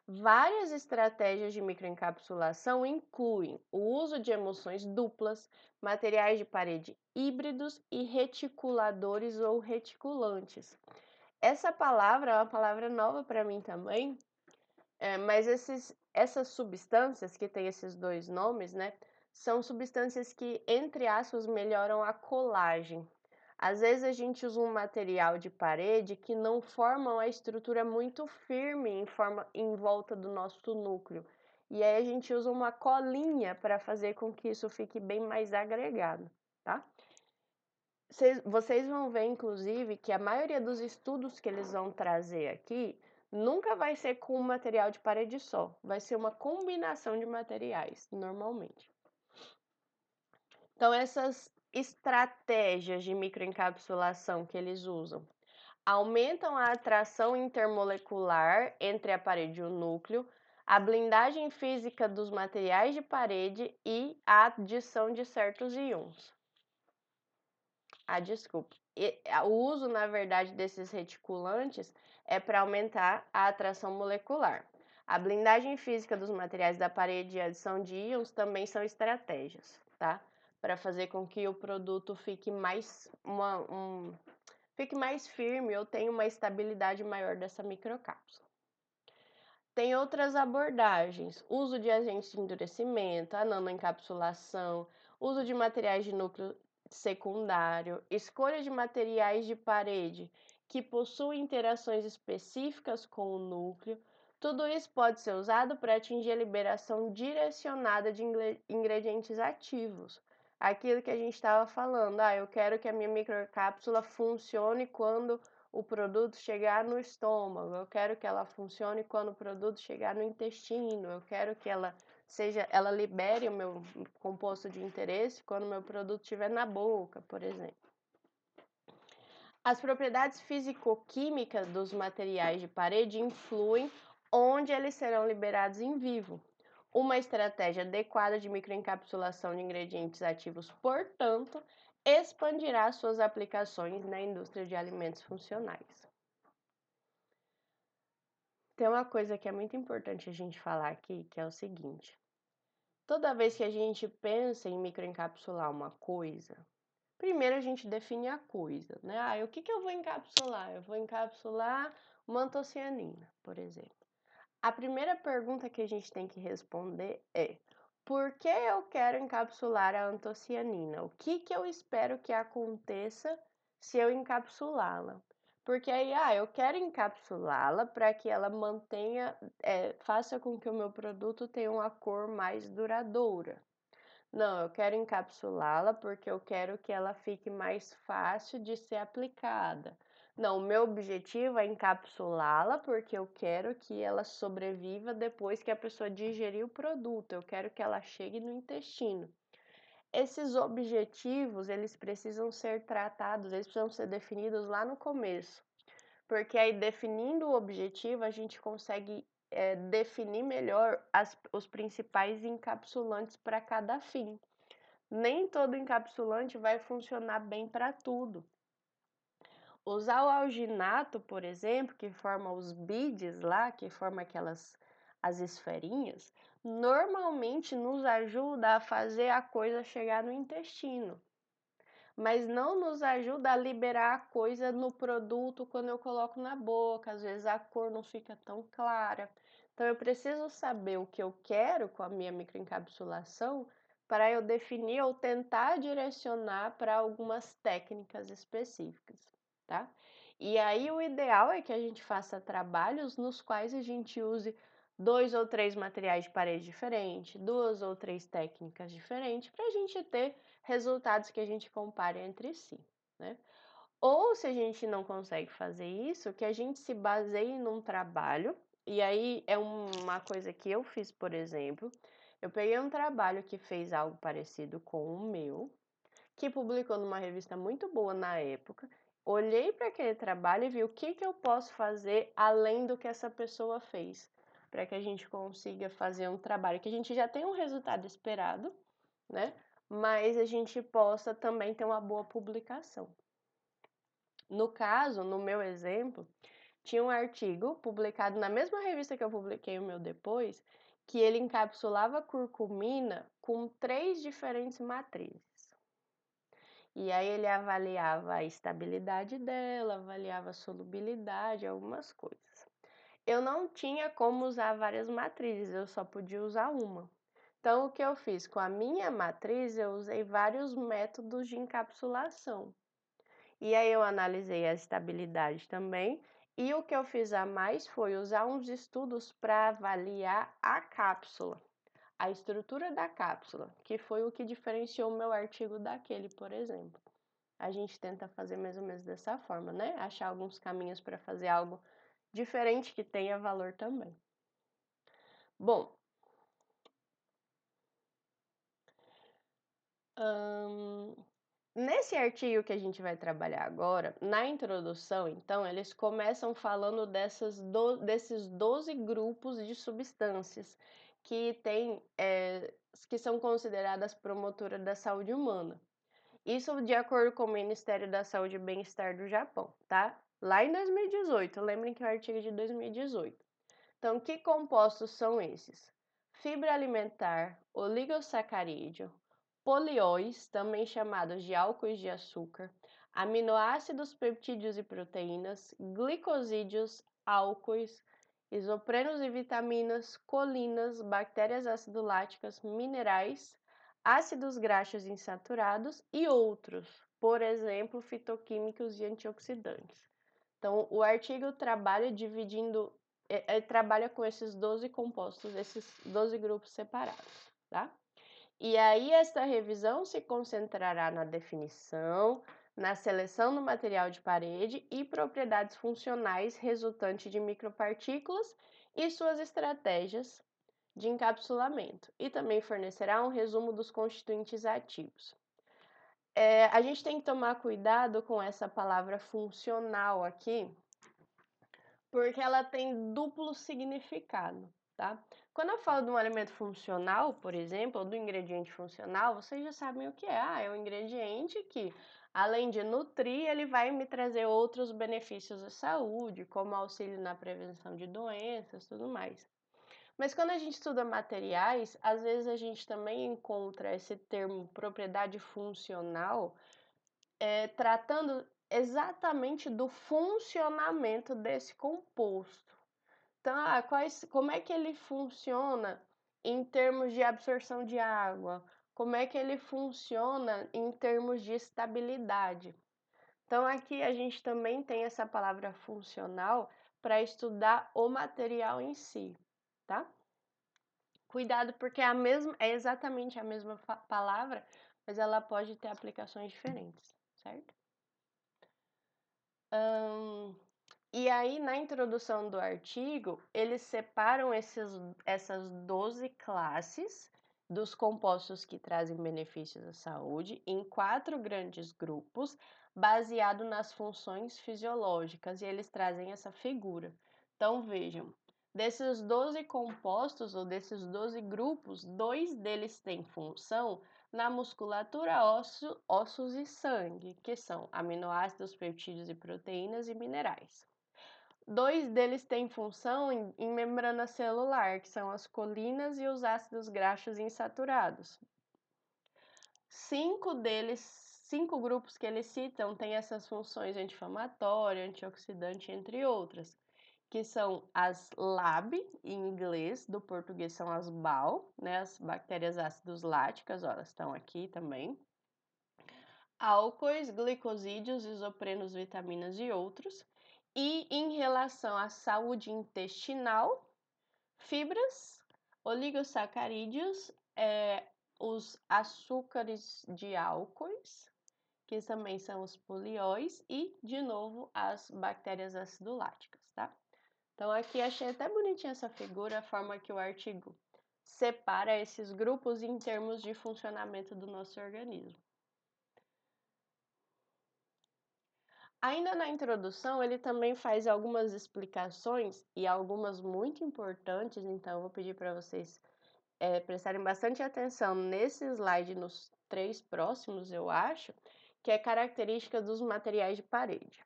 Várias estratégias de microencapsulação incluem o uso de emulsões duplas, materiais de parede híbridos e reticuladores ou reticulantes. Essa palavra é uma palavra nova para mim também, mas essas substâncias que têm esses dois nomes, né, são substâncias que, entre aspas, melhoram a colagem. Às vezes a gente usa um material de parede que não forma uma estrutura muito firme em volta do nosso núcleo. E aí a gente usa uma colinha para fazer com que isso fique bem mais agregado, tá? Vocês vão ver, inclusive, que a maioria dos estudos que eles vão trazer aqui nunca vai ser com um material de parede só, vai ser uma combinação de materiais, normalmente. Então, essas estratégias de microencapsulação que eles usam aumentam a atração intermolecular entre a parede e o núcleo, a blindagem física dos materiais de parede e a adição de certos íons. Desculpe. O uso, na verdade, desses reticulantes é para aumentar a atração molecular. A blindagem física dos materiais da parede e a adição de íons também são estratégias, tá? Para fazer com que o produto fique fique mais firme ou tenha uma estabilidade maior dessa microcápsula. Tem outras abordagens, uso de agentes de endurecimento, a nanoencapsulação, uso de materiais de núcleo secundário, escolha de materiais de parede que possuem interações específicas com o núcleo. Tudo isso pode ser usado para atingir a liberação direcionada de ingredientes ativos. Aquilo que a gente estava falando, eu quero que a minha microcápsula funcione quando o produto chegar no estômago, eu quero que ela funcione quando o produto chegar no intestino, eu quero que ela libere o meu composto de interesse quando o meu produto estiver na boca, por exemplo. As propriedades físico-químicas dos materiais de parede influem onde eles serão liberados em vivo. Uma estratégia adequada de microencapsulação de ingredientes ativos, portanto, expandirá suas aplicações na indústria de alimentos funcionais. Tem uma coisa que é muito importante a gente falar aqui, que é o seguinte: toda vez que a gente pensa em microencapsular uma coisa, primeiro a gente define a coisa, né? O que eu vou encapsular? Eu vou encapsular uma antocianina, por exemplo. A primeira pergunta que a gente tem que responder é: por que eu quero encapsular a antocianina? O que eu espero que aconteça se eu encapsulá-la? Porque aí, eu quero encapsulá-la para que ela faça com que o meu produto tenha uma cor mais duradoura. Não, eu quero encapsulá-la porque eu quero que ela fique mais fácil de ser aplicada. Não, o meu objetivo é encapsulá-la porque eu quero que ela sobreviva depois que a pessoa digerir o produto. Eu quero que ela chegue no intestino. Esses objetivos, eles precisam ser tratados, eles precisam ser definidos lá no começo. Porque aí, definindo o objetivo, a gente consegue definir melhor os principais encapsulantes para cada fim. Nem todo encapsulante vai funcionar bem para tudo. Usar o alginato, por exemplo, que forma os beads lá, que forma as esferinhas, normalmente nos ajuda a fazer a coisa chegar no intestino, mas não nos ajuda a liberar a coisa no produto quando eu coloco na boca. Às vezes a cor não fica tão clara. Então eu preciso saber o que eu quero com a minha microencapsulação para eu definir ou tentar direcionar para algumas técnicas específicas, tá? E aí o ideal é que a gente faça trabalhos nos quais a gente use 2 ou 3 materiais de parede diferentes, 2 ou 3 técnicas diferentes, para a gente ter resultados que a gente compare entre si, né? Ou se a gente não consegue fazer isso, que a gente se baseie num trabalho, e aí é uma coisa que eu fiz, por exemplo, eu peguei um trabalho que fez algo parecido com o meu, que publicou numa revista muito boa na época, olhei para aquele trabalho e vi o que eu posso fazer além do que essa pessoa fez, para que a gente consiga fazer um trabalho que a gente já tem um resultado esperado, né? Mas a gente possa também ter uma boa publicação. No caso, no meu exemplo, tinha um artigo publicado na mesma revista que eu publiquei o meu depois, que ele encapsulava curcumina com 3 diferentes matrizes. E aí ele avaliava a estabilidade dela, avaliava a solubilidade, algumas coisas. Eu não tinha como usar várias matrizes, eu só podia usar uma. Então, o que eu fiz? Com a minha matriz, eu usei vários métodos de encapsulação. E aí eu analisei a estabilidade também, e o que eu fiz a mais foi usar uns estudos para avaliar a cápsula, a estrutura da cápsula, que foi o que diferenciou o meu artigo daquele, por exemplo. A gente tenta fazer mais ou menos dessa forma, né? Achar alguns caminhos para fazer algo diferente que tenha valor também. Bom, nesse artigo que a gente vai trabalhar agora, na introdução, então, eles começam falando desses 12 grupos de substâncias que que são consideradas promotoras da saúde humana. Isso de acordo com o Ministério da Saúde e Bem-Estar do Japão, tá? Lá em 2018, lembrem que é o artigo de 2018. Então, que compostos são esses? Fibra alimentar, oligosacarídeo, polióis, também chamados de álcoois de açúcar, aminoácidos, peptídeos e proteínas, glicosídeos, álcoois, isoprenos e vitaminas, colinas, bactérias ácido-láticas, minerais, ácidos graxos insaturados e outros, por exemplo, fitoquímicos e antioxidantes. Então, o artigo trabalha dividindo, trabalha com esses 12 compostos, esses 12 grupos separados, tá? E aí, esta revisão se concentrará na definição, na seleção do material de parede e propriedades funcionais resultantes de micropartículas e suas estratégias de encapsulamento, e também fornecerá um resumo dos constituintes ativos. A gente tem que tomar cuidado com essa palavra funcional aqui, porque ela tem duplo significado, tá? Quando eu falo de um alimento funcional, por exemplo, ou do ingrediente funcional, vocês já sabem o que é. É um ingrediente que, além de nutrir, ele vai me trazer outros benefícios à saúde, como auxílio na prevenção de doenças, tudo mais. Mas quando a gente estuda materiais, às vezes a gente também encontra esse termo propriedade funcional, tratando exatamente do funcionamento desse composto. Então, como é que ele funciona em termos de absorção de água? Como é que ele funciona em termos de estabilidade? Então, aqui a gente também tem essa palavra funcional para estudar o material em si, tá? Cuidado, porque é exatamente a mesma palavra, mas ela pode ter aplicações diferentes, certo? E aí, na introdução do artigo, eles separam essas 12 classes dos compostos que trazem benefícios à saúde em 4 grandes grupos, baseado nas funções fisiológicas, e eles trazem essa figura. Então, vejam, desses 12 compostos, ou desses 12 grupos, 2 deles têm função na musculatura, ossos e sangue, que são aminoácidos, peptídeos e proteínas e minerais. 2 deles têm função em membrana celular, que são as colinas e os ácidos graxos insaturados. 5 grupos que eles citam têm essas funções anti-inflamatória, antioxidante, entre outras, que são as LAB, em inglês, do português são as BAL, né, as bactérias ácidos láticas, ó, elas estão aqui também. Álcoois, glicosídeos, isoprenos, vitaminas e outros. E em relação à saúde intestinal, fibras, oligosacarídeos, os açúcares de álcoois, que também são os polióis, e, de novo, as bactérias acidoláticas, tá? Então, aqui achei até bonitinha essa figura, a forma que o artigo separa esses grupos em termos de funcionamento do nosso organismo. Ainda na introdução, ele também faz algumas explicações e algumas muito importantes, então eu vou pedir para vocês prestarem bastante atenção nesse slide e nos 3 próximos, eu acho, que é característica dos materiais de parede.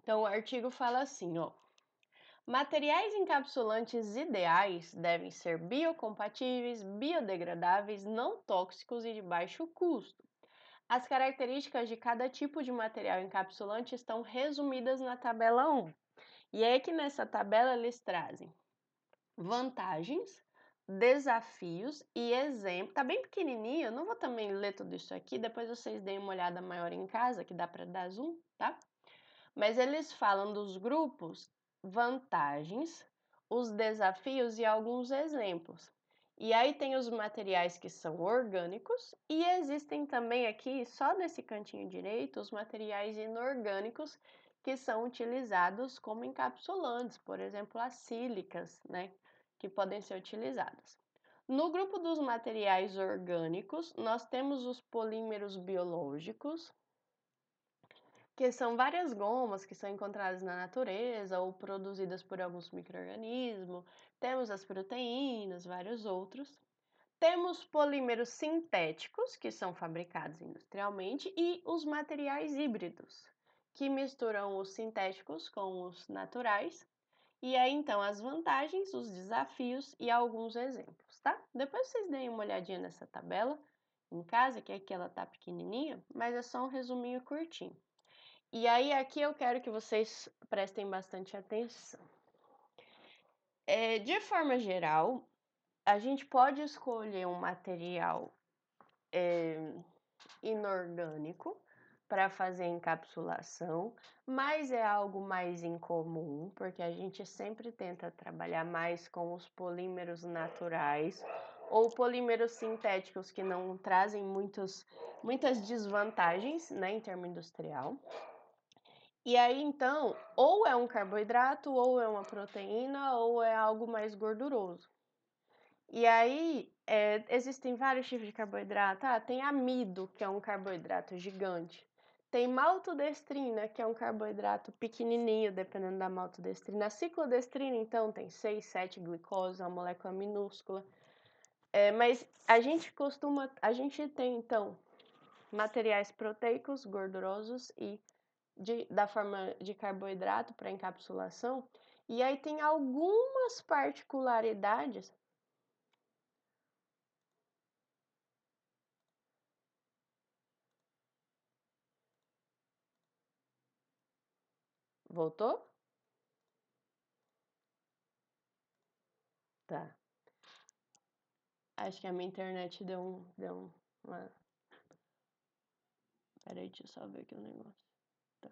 Então, o artigo fala assim, ó. Materiais encapsulantes ideais devem ser biocompatíveis, biodegradáveis, não tóxicos e de baixo custo. As características de cada tipo de material encapsulante estão resumidas na tabela 1. E é que nessa tabela eles trazem vantagens, desafios e exemplos. Tá bem pequenininho, eu não vou também ler tudo isso aqui, depois vocês deem uma olhada maior em casa, que dá para dar zoom, tá? Mas eles falam dos grupos, vantagens, os desafios e alguns exemplos. E aí tem os materiais que são orgânicos e existem também aqui, só nesse cantinho direito, os materiais inorgânicos que são utilizados como encapsulantes, por exemplo, as sílicas, né, que podem ser utilizadas. No grupo dos materiais orgânicos, nós temos os polímeros biológicos, que são várias gomas que são encontradas na natureza ou produzidas por alguns micro-organismos. Temos as proteínas, vários outros. Temos polímeros sintéticos, que são fabricados industrialmente, e os materiais híbridos, que misturam os sintéticos com os naturais. E aí, então, as vantagens, os desafios e alguns exemplos, tá? Depois vocês deem uma olhadinha nessa tabela em casa, que aqui ela tá pequenininha, mas é só um resuminho curtinho. E aí, aqui eu quero que vocês prestem bastante atenção. De forma geral, a gente pode escolher um material inorgânico para fazer encapsulação, mas é algo mais incomum, porque a gente sempre tenta trabalhar mais com os polímeros naturais ou polímeros sintéticos que não trazem muitas desvantagens, né, em termo industrial. E aí, então, ou é um carboidrato, ou é uma proteína, ou é algo mais gorduroso. E aí, existem vários tipos de carboidrato. Tem amido, que é um carboidrato gigante. Tem maltodestrina, que é um carboidrato pequenininho, dependendo da maltodestrina. A ciclodestrina, então, tem 6, 7 glicose, é uma molécula minúscula. Mas a gente tem, então, materiais proteicos, gordurosos e da forma de carboidrato para encapsulação, e aí tem algumas particularidades. Voltou? Tá. Acho que a minha internet uma. Peraí, deixa eu só ver aqui o negócio. Tá.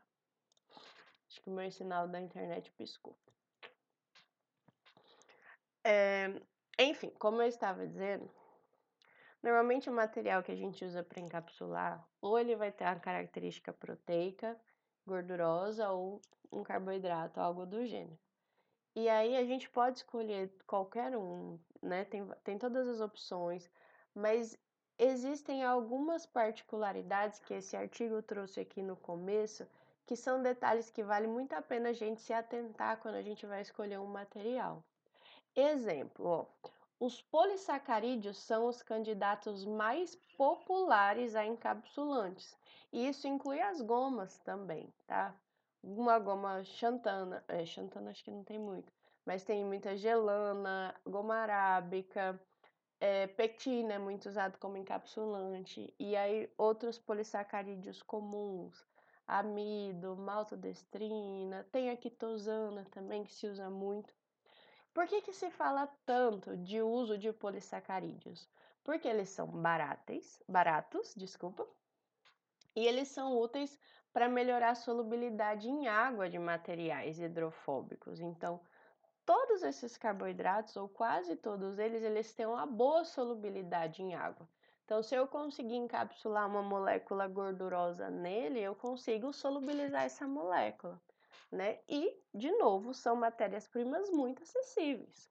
Acho que o meu sinal da internet piscou. Enfim, como eu estava dizendo, normalmente o material que a gente usa para encapsular, ou ele vai ter a característica proteica, gordurosa, ou um carboidrato, algo do gênero. E aí a gente pode escolher qualquer um, né? Tem todas as opções, mas existem algumas particularidades que esse artigo trouxe aqui no começo, que são detalhes que vale muito a pena a gente se atentar quando a gente vai escolher um material. Exemplo, ó, os polissacarídeos são os candidatos mais populares a encapsulantes, e isso inclui as gomas também, tá? Uma goma xantana, xantana acho que não tem muito, mas tem muita gelana, goma arábica, pectina é muito usado como encapsulante, e aí outros polissacarídeos comuns, amido, maltodestrina, tem a quitosana também que se usa muito. Por que se fala tanto de uso de polissacarídeos? Porque eles são baratos, desculpa, e eles são úteis para melhorar a solubilidade em água de materiais hidrofóbicos. Então, todos esses carboidratos, ou quase todos eles têm uma boa solubilidade em água. Então, se eu conseguir encapsular uma molécula gordurosa nele, eu consigo solubilizar essa molécula, né? E, de novo, são matérias-primas muito acessíveis.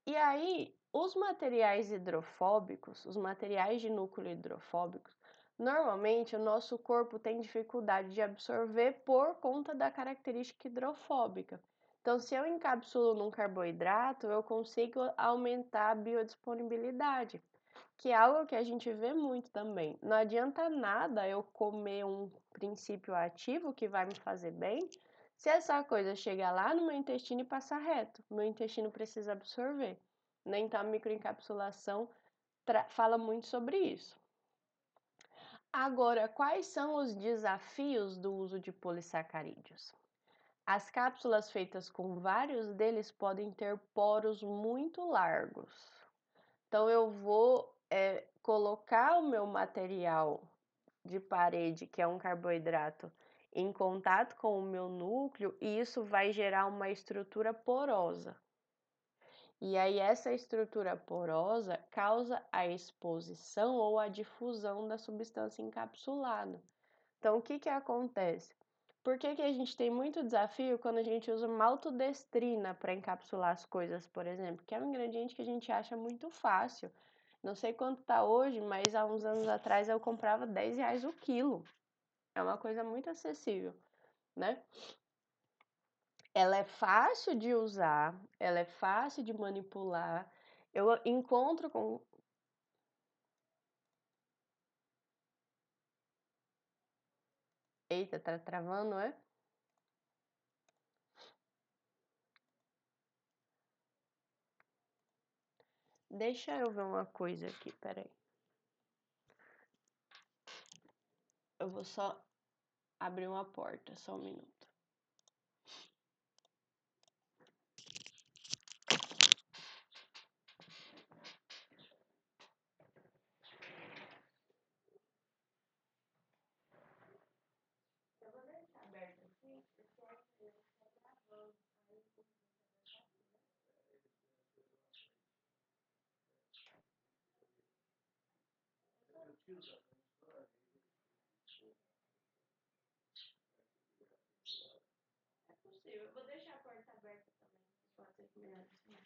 E aí, os materiais hidrofóbicos, os materiais de núcleo hidrofóbicos, normalmente o nosso corpo tem dificuldade de absorver por conta da característica hidrofóbica. Então, se eu encapsulo num carboidrato, eu consigo aumentar a biodisponibilidade, que é algo que a gente vê muito também. Não adianta nada eu comer um princípio ativo que vai me fazer bem, se essa coisa chegar lá no meu intestino e passar reto, meu intestino precisa absorver, né? Então, a microencapsulação fala muito sobre isso. Agora, quais são os desafios do uso de polissacarídeos? As cápsulas feitas com vários deles podem ter poros muito largos. Então, eu vou colocar o meu material de parede, que é um carboidrato, em contato com o meu núcleo, e isso vai gerar uma estrutura porosa. E aí, essa estrutura porosa causa a exposição ou a difusão da substância encapsulada. Então, o que que acontece? Por que que a gente tem muito desafio quando a gente usa maltodestrina para encapsular as coisas, por exemplo? Que é um ingrediente que a gente acha muito fácil. Não sei quanto tá hoje, mas há uns anos atrás eu comprava R$ 10 o quilo. É uma coisa muito acessível, né? Ela é fácil de usar, ela é fácil de manipular. Eu encontro com. Eita, tá travando, é? Deixa eu ver uma coisa aqui, peraí. Eu vou só abrir uma porta, só um minuto. Eu vou deixar aberto aqui, porque eu estou gravando. É possível, eu vou deixar a porta aberta também. Pode ser que melhor assim.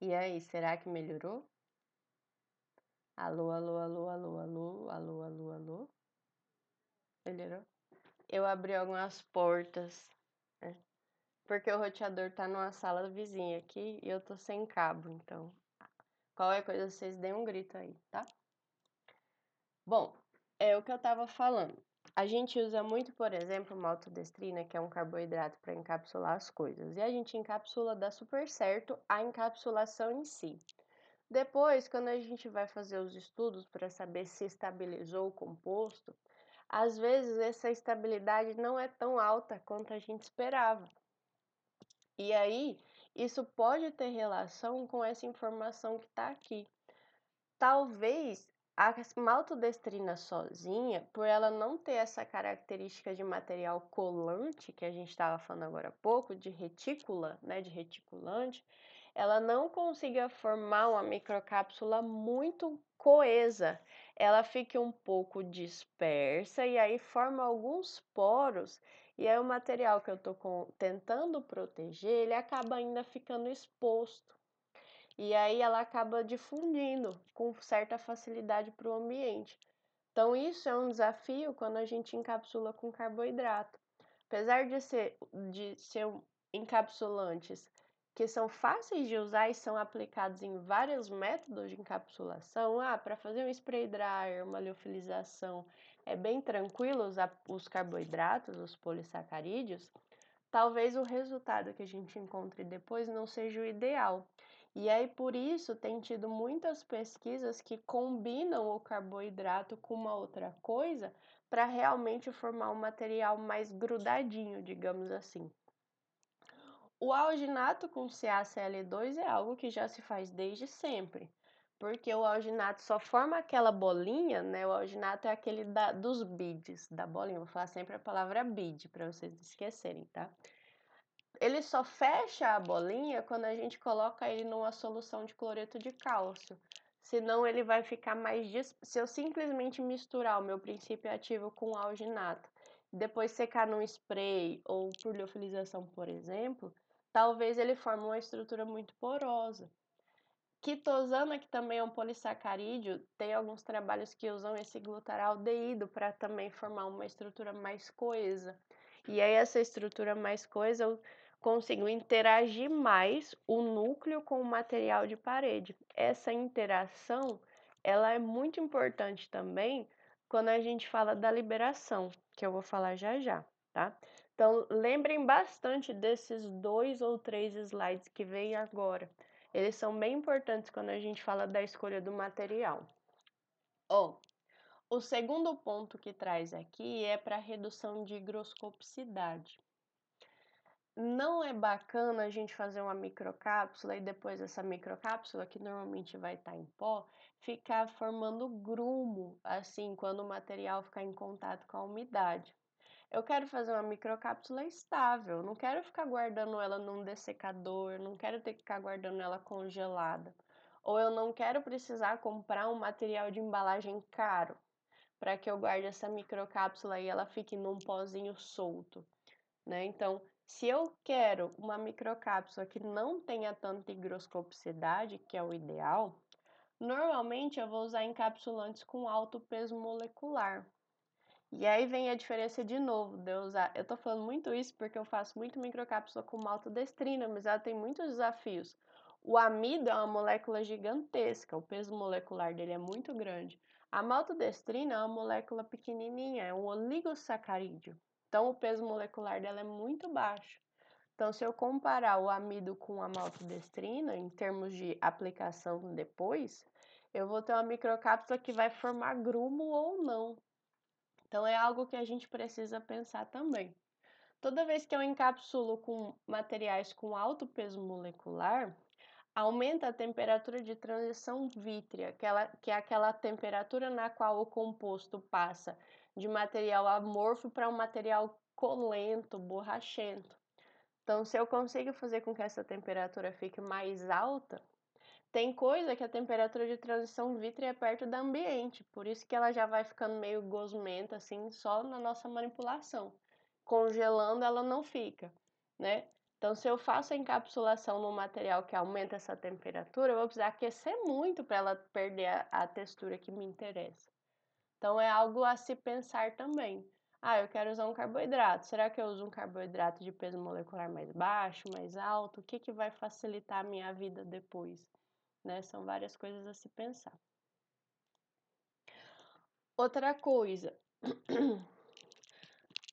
E aí, será que melhorou? Alô, alô, alô, alô, alô, alô, alô, alô? Melhorou? Eu abri algumas portas, né? Porque o roteador tá numa sala vizinha aqui e eu tô sem cabo, então qualquer coisa vocês deem um grito aí, tá? Bom, é o que eu tava falando. A gente usa muito, por exemplo, maltodestrina, que é um carboidrato para encapsular as coisas. E a gente encapsula, dá super certo a encapsulação em si. Depois, quando a gente vai fazer os estudos para saber se estabilizou o composto, às vezes essa estabilidade não é tão alta quanto a gente esperava. E aí, isso pode ter relação com essa informação que está aqui. Talvez a maltodestrina sozinha, por ela não ter essa característica de material colante, que a gente estava falando agora há pouco, de retícula, né, de reticulante, ela não consiga formar uma microcápsula muito coesa. Ela fica um pouco dispersa e aí forma alguns poros, e aí o material que eu estou tentando proteger, ele acaba ainda ficando exposto. E aí ela acaba difundindo com certa facilidade para o ambiente. Então, isso é um desafio quando a gente encapsula com carboidrato. Apesar de ser encapsulantes que são fáceis de usar e são aplicados em vários métodos de encapsulação, para fazer um spray dryer, uma liofilização, é bem tranquilo usar os carboidratos, os polissacarídeos, talvez o resultado que a gente encontre depois não seja o ideal. E aí, por isso, tem tido muitas pesquisas que combinam o carboidrato com uma outra coisa para realmente formar um material mais grudadinho, digamos assim. O alginato com CaCl2 é algo que já se faz desde sempre, porque o alginato só forma aquela bolinha, né? O alginato é aquele dos beads, da bolinha. Vou falar sempre a palavra bead para vocês não esquecerem, tá? Ele só fecha a bolinha quando a gente coloca ele numa solução de cloreto de cálcio. Senão ele vai ficar mais. Se eu simplesmente misturar o meu princípio ativo com alginato, depois secar num spray ou por liofilização, por exemplo, talvez ele forme uma estrutura muito porosa. Quitosana, que também é um polissacarídeo, tem alguns trabalhos que usam esse glutaraldeído para também formar uma estrutura mais coesa. E aí, essa estrutura mais coesa, eu consigo interagir mais o núcleo com o material de parede. Essa interação, ela é muito importante também quando a gente fala da liberação, que eu vou falar já já, tá? Então, lembrem bastante desses 2 ou 3 slides que vêm agora. Eles são bem importantes quando a gente fala da escolha do material. Ó, o segundo ponto que traz aqui é para redução de higroscopicidade. Não é bacana a gente fazer uma microcápsula e depois essa microcápsula, que normalmente vai estar em pó, ficar formando grumo, assim, quando o material ficar em contato com a umidade. Eu quero fazer uma microcápsula estável, não quero ficar guardando ela num dessecador, não quero ter que ficar guardando ela congelada. Ou eu não quero precisar comprar um material de embalagem caro para que eu guarde essa microcápsula e ela fique num pozinho solto, né? Então, se eu quero uma microcápsula que não tenha tanta higroscopicidade, que é o ideal, normalmente eu vou usar encapsulantes com alto peso molecular. E aí vem a diferença de novo de eu usar. Eu tô falando muito isso porque eu faço muito microcápsula com maltodestrina, mas ela tem muitos desafios. O amido é uma molécula gigantesca, o peso molecular dele é muito grande. A maltodestrina é uma molécula pequenininha, é um oligosacarídeo. Então o peso molecular dela é muito baixo. Então, se eu comparar o amido com a maltodestrina, em termos de aplicação depois, eu vou ter uma microcápsula que vai formar grumo ou não. Então, é algo que a gente precisa pensar também. Toda vez que eu encapsulo com materiais com alto peso molecular, aumenta a temperatura de transição vítrea, que é aquela temperatura na qual o composto passa de material amorfo para um material colento, borrachento. Então, se eu consigo fazer com que essa temperatura fique mais alta, tem coisa que a temperatura de transição vítrea é perto do ambiente, por isso que ela já vai ficando meio gosmenta, assim, só na nossa manipulação. Congelando, ela não fica, né? Então, se eu faço a encapsulação no material que aumenta essa temperatura, eu vou precisar aquecer muito para ela perder a textura que me interessa. Então, é algo a se pensar também. Ah, eu quero usar um carboidrato. Será que eu uso um carboidrato de peso molecular mais baixo, mais alto? O que que vai facilitar a minha vida depois? Né? São várias coisas a se pensar. Outra coisa,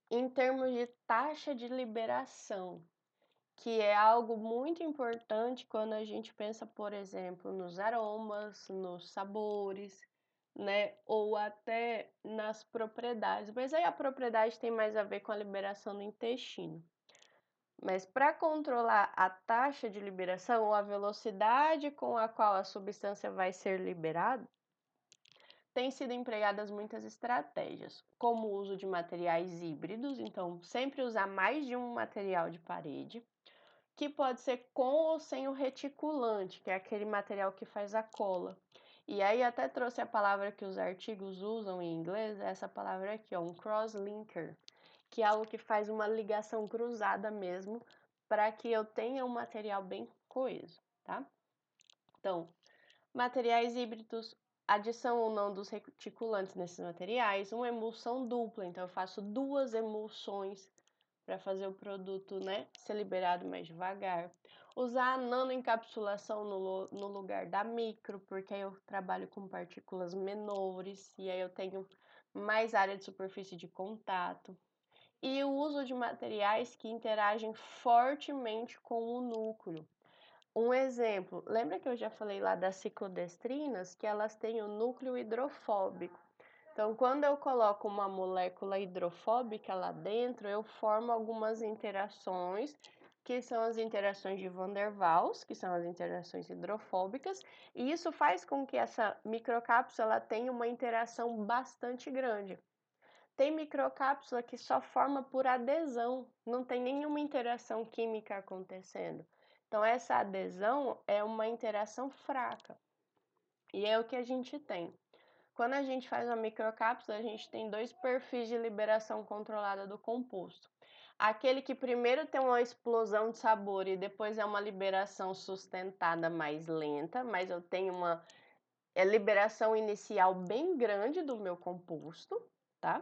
em termos de taxa de liberação, que é algo muito importante quando a gente pensa, por exemplo, nos aromas, nos sabores, né? Ou até nas propriedades. Mas aí a propriedade tem mais a ver com a liberação no intestino. Mas para controlar a taxa de liberação ou a velocidade com a qual a substância vai ser liberada, têm sido empregadas muitas estratégias, como o uso de materiais híbridos, então sempre usar mais de um material de parede, que pode ser com ou sem o reticulante, que é aquele material que faz a cola. E aí até trouxe a palavra que os artigos usam em inglês, essa palavra aqui, ó, um cross-linker, que é algo que faz uma ligação cruzada mesmo, para que eu tenha um material bem coeso, tá? Então, materiais híbridos, adição ou não dos reticulantes nesses materiais, uma emulsão dupla, então eu faço 2 emulsões para fazer o produto, né, ser liberado mais devagar. Usar a nanoencapsulação no lugar da micro, porque aí eu trabalho com partículas menores e aí eu tenho mais área de superfície de contato. E o uso de materiais que interagem fortemente com o núcleo. Um exemplo, lembra que eu já falei lá das ciclodestrinas, que elas têm o núcleo hidrofóbico. Então, quando eu coloco uma molécula hidrofóbica lá dentro, eu formo algumas interações, que são as interações de Van der Waals, que são as interações hidrofóbicas, e isso faz com que essa microcápsula tenha uma interação bastante grande. Tem microcápsula que só forma por adesão, não tem nenhuma interação química acontecendo. Então, essa adesão é uma interação fraca. E é o que a gente tem. Quando a gente faz uma microcápsula, a gente tem 2 perfis de liberação controlada do composto. Aquele que primeiro tem uma explosão de sabor e depois é uma liberação sustentada mais lenta, mas eu tenho uma liberação inicial bem grande do meu composto, tá?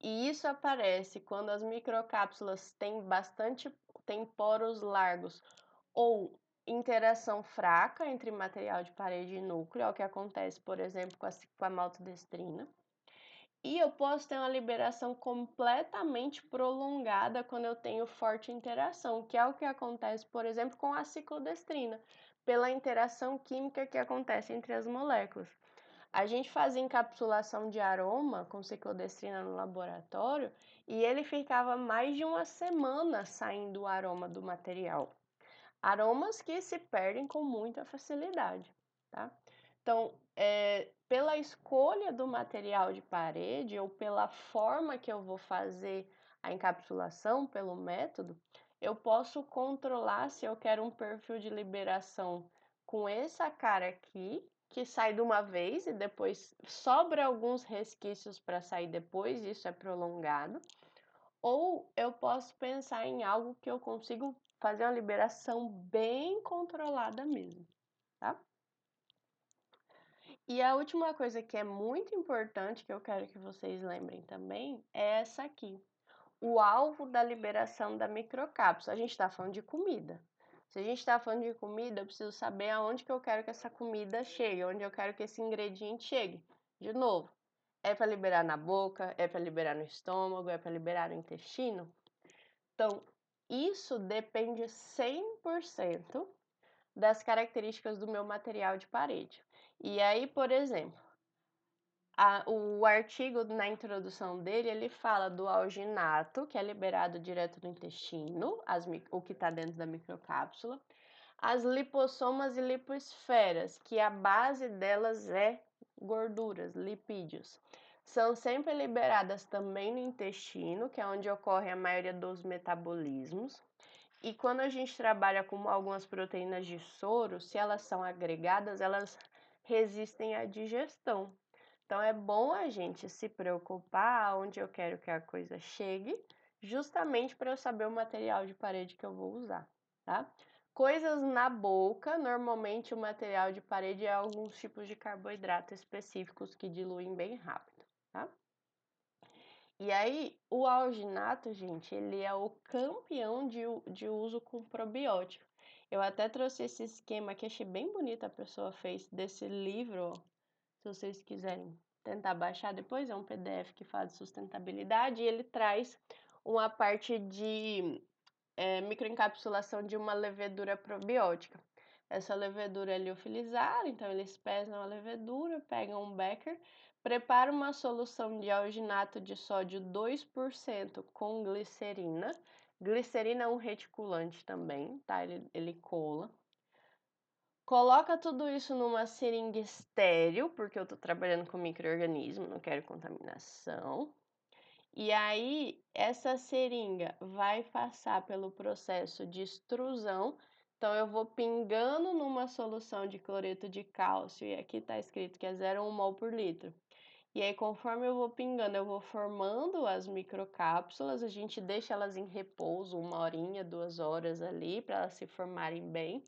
E isso aparece quando as microcápsulas têm poros largos ou interação fraca entre material de parede e núcleo, é o que acontece, por exemplo, com a maltodestrina. E eu posso ter uma liberação completamente prolongada quando eu tenho forte interação, que é o que acontece, por exemplo, com a ciclodestrina, pela interação química que acontece entre as moléculas. A gente fazia encapsulação de aroma com ciclodestrina no laboratório e ele ficava mais de uma semana saindo o aroma do material. Aromas que se perdem com muita facilidade, tá? Então, pela escolha do material de parede ou pela forma que eu vou fazer a encapsulação, pelo método, eu posso controlar se eu quero um perfil de liberação com essa cara aqui, que sai de uma vez e depois sobra alguns resquícios para sair depois, isso é prolongado, ou eu posso pensar em algo que eu consigo fazer uma liberação bem controlada mesmo, tá? E a última coisa que é muito importante, que eu quero que vocês lembrem também, é essa aqui. O alvo da liberação da microcápsula. A gente está falando de comida. Se a gente está falando de comida, eu preciso saber aonde que eu quero que essa comida chegue, onde eu quero que esse ingrediente chegue. De novo, é para liberar na boca, é para liberar no estômago, é para liberar no intestino? Então, isso depende 100% das características do meu material de parede. E aí, por exemplo, o artigo na introdução dele, ele fala do alginato, que é liberado direto no intestino, o que está dentro da microcápsula, as lipossomas e liposferas, que a base delas é gorduras, lipídios. São sempre liberadas também no intestino, que é onde ocorre a maioria dos metabolismos. E quando a gente trabalha com algumas proteínas de soro, se elas são agregadas, elas resistem à digestão. Então é bom a gente se preocupar onde eu quero que a coisa chegue, justamente para eu saber o material de parede que eu vou usar, tá? Coisas na boca, normalmente o material de parede é alguns tipos de carboidrato específicos que diluem bem rápido, tá? E aí, o alginato, gente, ele é o campeão de uso com probiótico. Eu até trouxe esse esquema que achei bem bonito, a pessoa fez desse livro, ó. Se vocês quiserem tentar baixar depois, é um PDF que fala de sustentabilidade e ele traz uma parte de microencapsulação de uma levedura probiótica. Essa levedura é liofilizada, então eles pesam a levedura, pegam um becker, preparam uma solução de alginato de sódio 2% com glicerina. Glicerina é um reticulante também, tá? Ele cola. Coloca tudo isso numa seringa estéril, porque eu tô trabalhando com micro-organismo, não quero contaminação. E aí, essa seringa vai passar pelo processo de extrusão. Então, eu vou pingando numa solução de cloreto de cálcio, e aqui está escrito que é 0,1 mol por litro. E aí, conforme eu vou pingando, eu vou formando as microcápsulas, a gente deixa elas em repouso 1 horinha, 2 horas ali, para elas se formarem bem.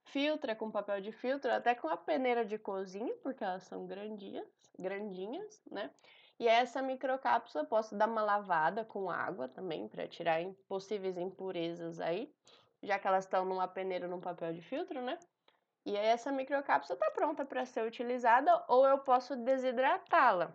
Filtra com papel de filtro, até com a peneira de cozinha, porque elas são grandinhas, né? E essa microcápsula posso dar uma lavada com água também para tirar possíveis impurezas aí, já que elas estão numa peneira num papel de filtro, né? E aí essa microcápsula está pronta para ser utilizada ou eu posso desidratá-la.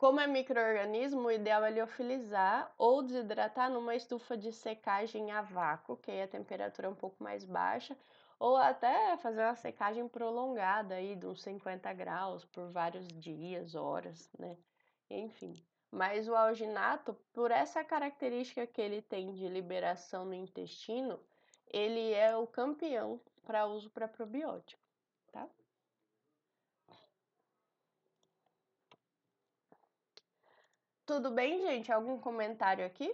Como é micro-organismo, o ideal é liofilizar ou desidratar numa estufa de secagem a vácuo, que aí a temperatura é um pouco mais baixa, ou até fazer uma secagem prolongada aí de uns 50 graus por vários dias, horas, né? Enfim. Mas o alginato, por essa característica que ele tem de liberação no intestino, ele é o campeão para uso para probiótico, tá? Tudo bem, gente? Algum comentário aqui?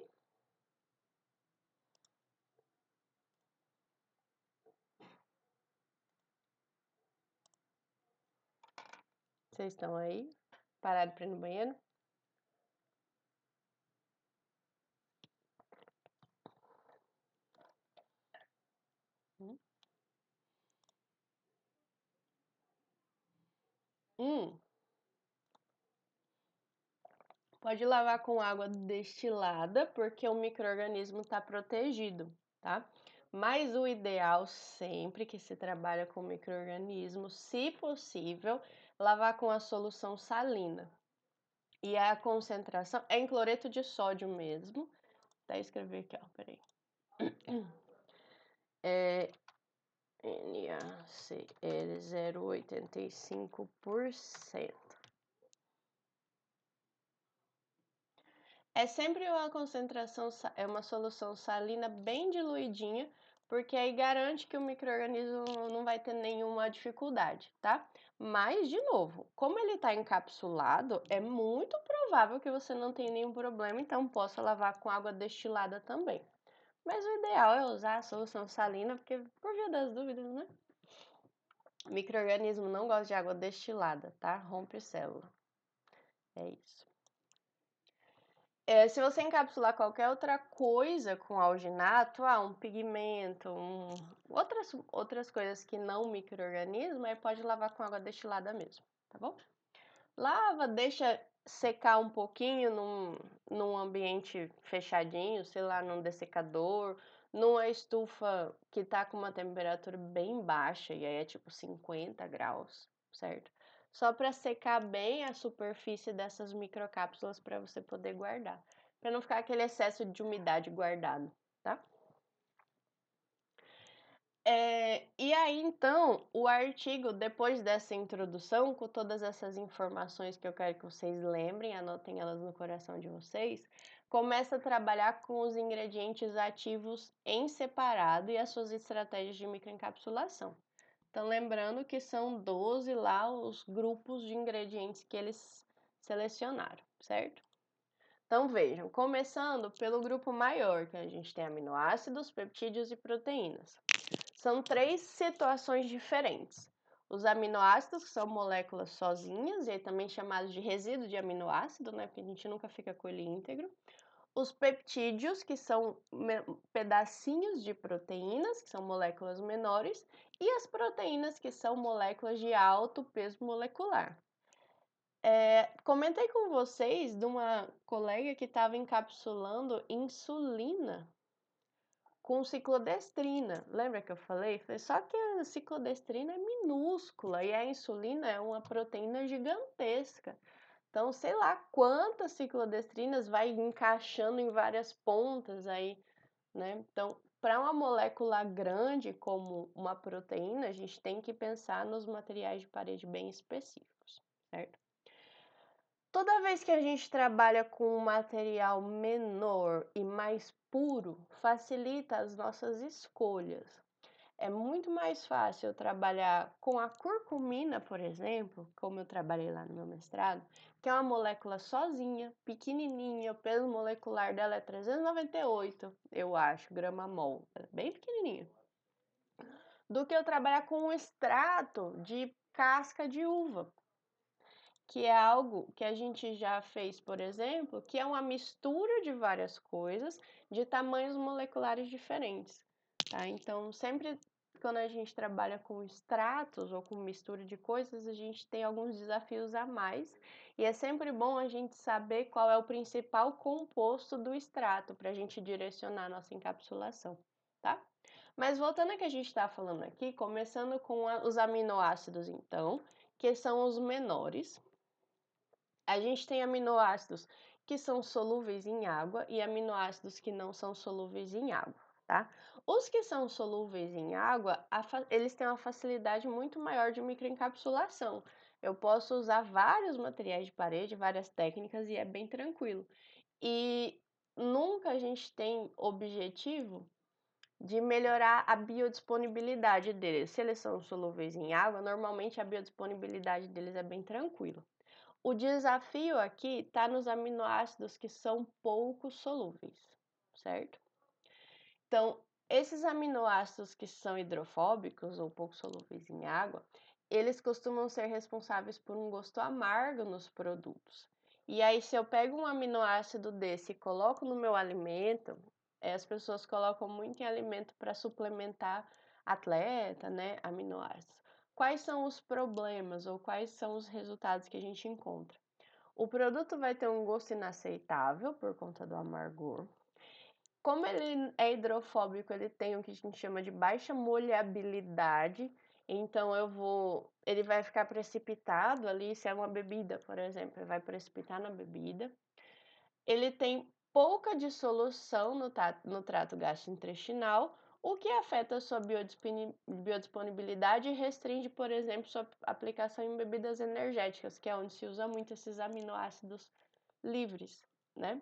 Vocês estão aí? Pararam para ir no banheiro? Hum. Hum, Pode lavar com água destilada, porque o micro-organismo está protegido, tá? Mas o ideal sempre que se trabalha com micro-organismo, se possível, lavar com a solução salina. E a concentração é em cloreto de sódio mesmo. Até escrever aqui, ó, peraí. É NaCl 0,85%. É sempre uma concentração, é uma solução salina bem diluidinha, porque aí garante que o micro-organismo não vai ter nenhuma dificuldade, tá? Mas, de novo, como ele está encapsulado, é muito provável que você não tenha nenhum problema, então possa lavar com água destilada também. Mas o ideal é usar a solução salina, porque por via das dúvidas, né? O micro-organismo não gosta de água destilada, tá? Rompe célula. É isso. Se você encapsular qualquer outra coisa com alginato, um pigmento, outras coisas que não micro-organismo, aí pode lavar com água destilada mesmo, tá bom? Lava, deixa secar um pouquinho num ambiente fechadinho, sei lá, num dessecador, numa estufa que tá com uma temperatura bem baixa, e aí é tipo 50 graus, certo? Só para secar bem a superfície dessas microcápsulas para você poder guardar, para não ficar aquele excesso de umidade guardado, tá? E aí, então, o artigo, depois dessa introdução, com todas essas informações que eu quero que vocês lembrem, anotem elas no coração de vocês, começa a trabalhar com os ingredientes ativos em separado e as suas estratégias de microencapsulação. Então, lembrando que são 12 lá os grupos de ingredientes que eles selecionaram, certo? Então, vejam, começando pelo grupo maior, que a gente tem aminoácidos, peptídeos e proteínas. São 3 situações diferentes. Os aminoácidos, que são moléculas sozinhas, e aí também chamados de resíduo de aminoácido, né? Porque a gente nunca fica com ele íntegro. Os peptídeos, que são pedacinhos de proteínas, que são moléculas menores. E as proteínas, que são moléculas de alto peso molecular. Comentei com vocês de uma colega que estava encapsulando insulina com ciclodestrina. Lembra que eu falei? Só que a ciclodestrina é minúscula e a insulina é uma proteína gigantesca. Então, sei lá quantas ciclodestrinas vai encaixando em várias pontas aí, né? Então, para uma molécula grande como uma proteína, a gente tem que pensar nos materiais de parede bem específicos, certo? Toda vez que a gente trabalha com um material menor e mais puro, facilita as nossas escolhas. É muito mais fácil eu trabalhar com a curcumina, por exemplo, como eu trabalhei lá no meu mestrado, que é uma molécula sozinha, pequenininha, o peso molecular dela é 398, eu acho, grama-mol, é bem pequenininho, do que eu trabalhar com um extrato de casca de uva, que é algo que a gente já fez, por exemplo, que é uma mistura de várias coisas de tamanhos moleculares diferentes, tá? Então, sempre quando a gente trabalha com extratos ou com mistura de coisas, a gente tem alguns desafios a mais, e é sempre bom a gente saber qual é o principal composto do extrato para a gente direcionar a nossa encapsulação, tá? Mas voltando ao que a gente está falando aqui, começando com os aminoácidos, então, que são os menores. A gente tem aminoácidos que são solúveis em água e aminoácidos que não são solúveis em água, tá? Os que são solúveis em água, eles têm uma facilidade muito maior de microencapsulação. Eu posso usar vários materiais de parede, várias técnicas e é bem tranquilo. E nunca a gente tem objetivo de melhorar a biodisponibilidade deles. Se eles são solúveis em água, normalmente a biodisponibilidade deles é bem tranquila. O desafio aqui está nos aminoácidos que são pouco solúveis, certo? Então, esses aminoácidos que são hidrofóbicos ou pouco solúveis em água, eles costumam ser responsáveis por um gosto amargo nos produtos. E aí, se eu pego um aminoácido desse e coloco no meu alimento, as pessoas colocam muito em alimento para suplementar atleta, né? Aminoácidos. Quais são os problemas ou quais são os resultados que a gente encontra? O produto vai ter um gosto inaceitável por conta do amargor. Como ele é hidrofóbico, ele tem o que a gente chama de baixa molhabilidade Então ele vai ficar precipitado ali, se é uma bebida, por exemplo, ele vai precipitar na bebida. Ele tem pouca dissolução no trato gastrointestinal, o que afeta a sua biodisponibilidade e restringe, por exemplo, sua aplicação em bebidas energéticas, que é onde se usa muito esses aminoácidos livres, né?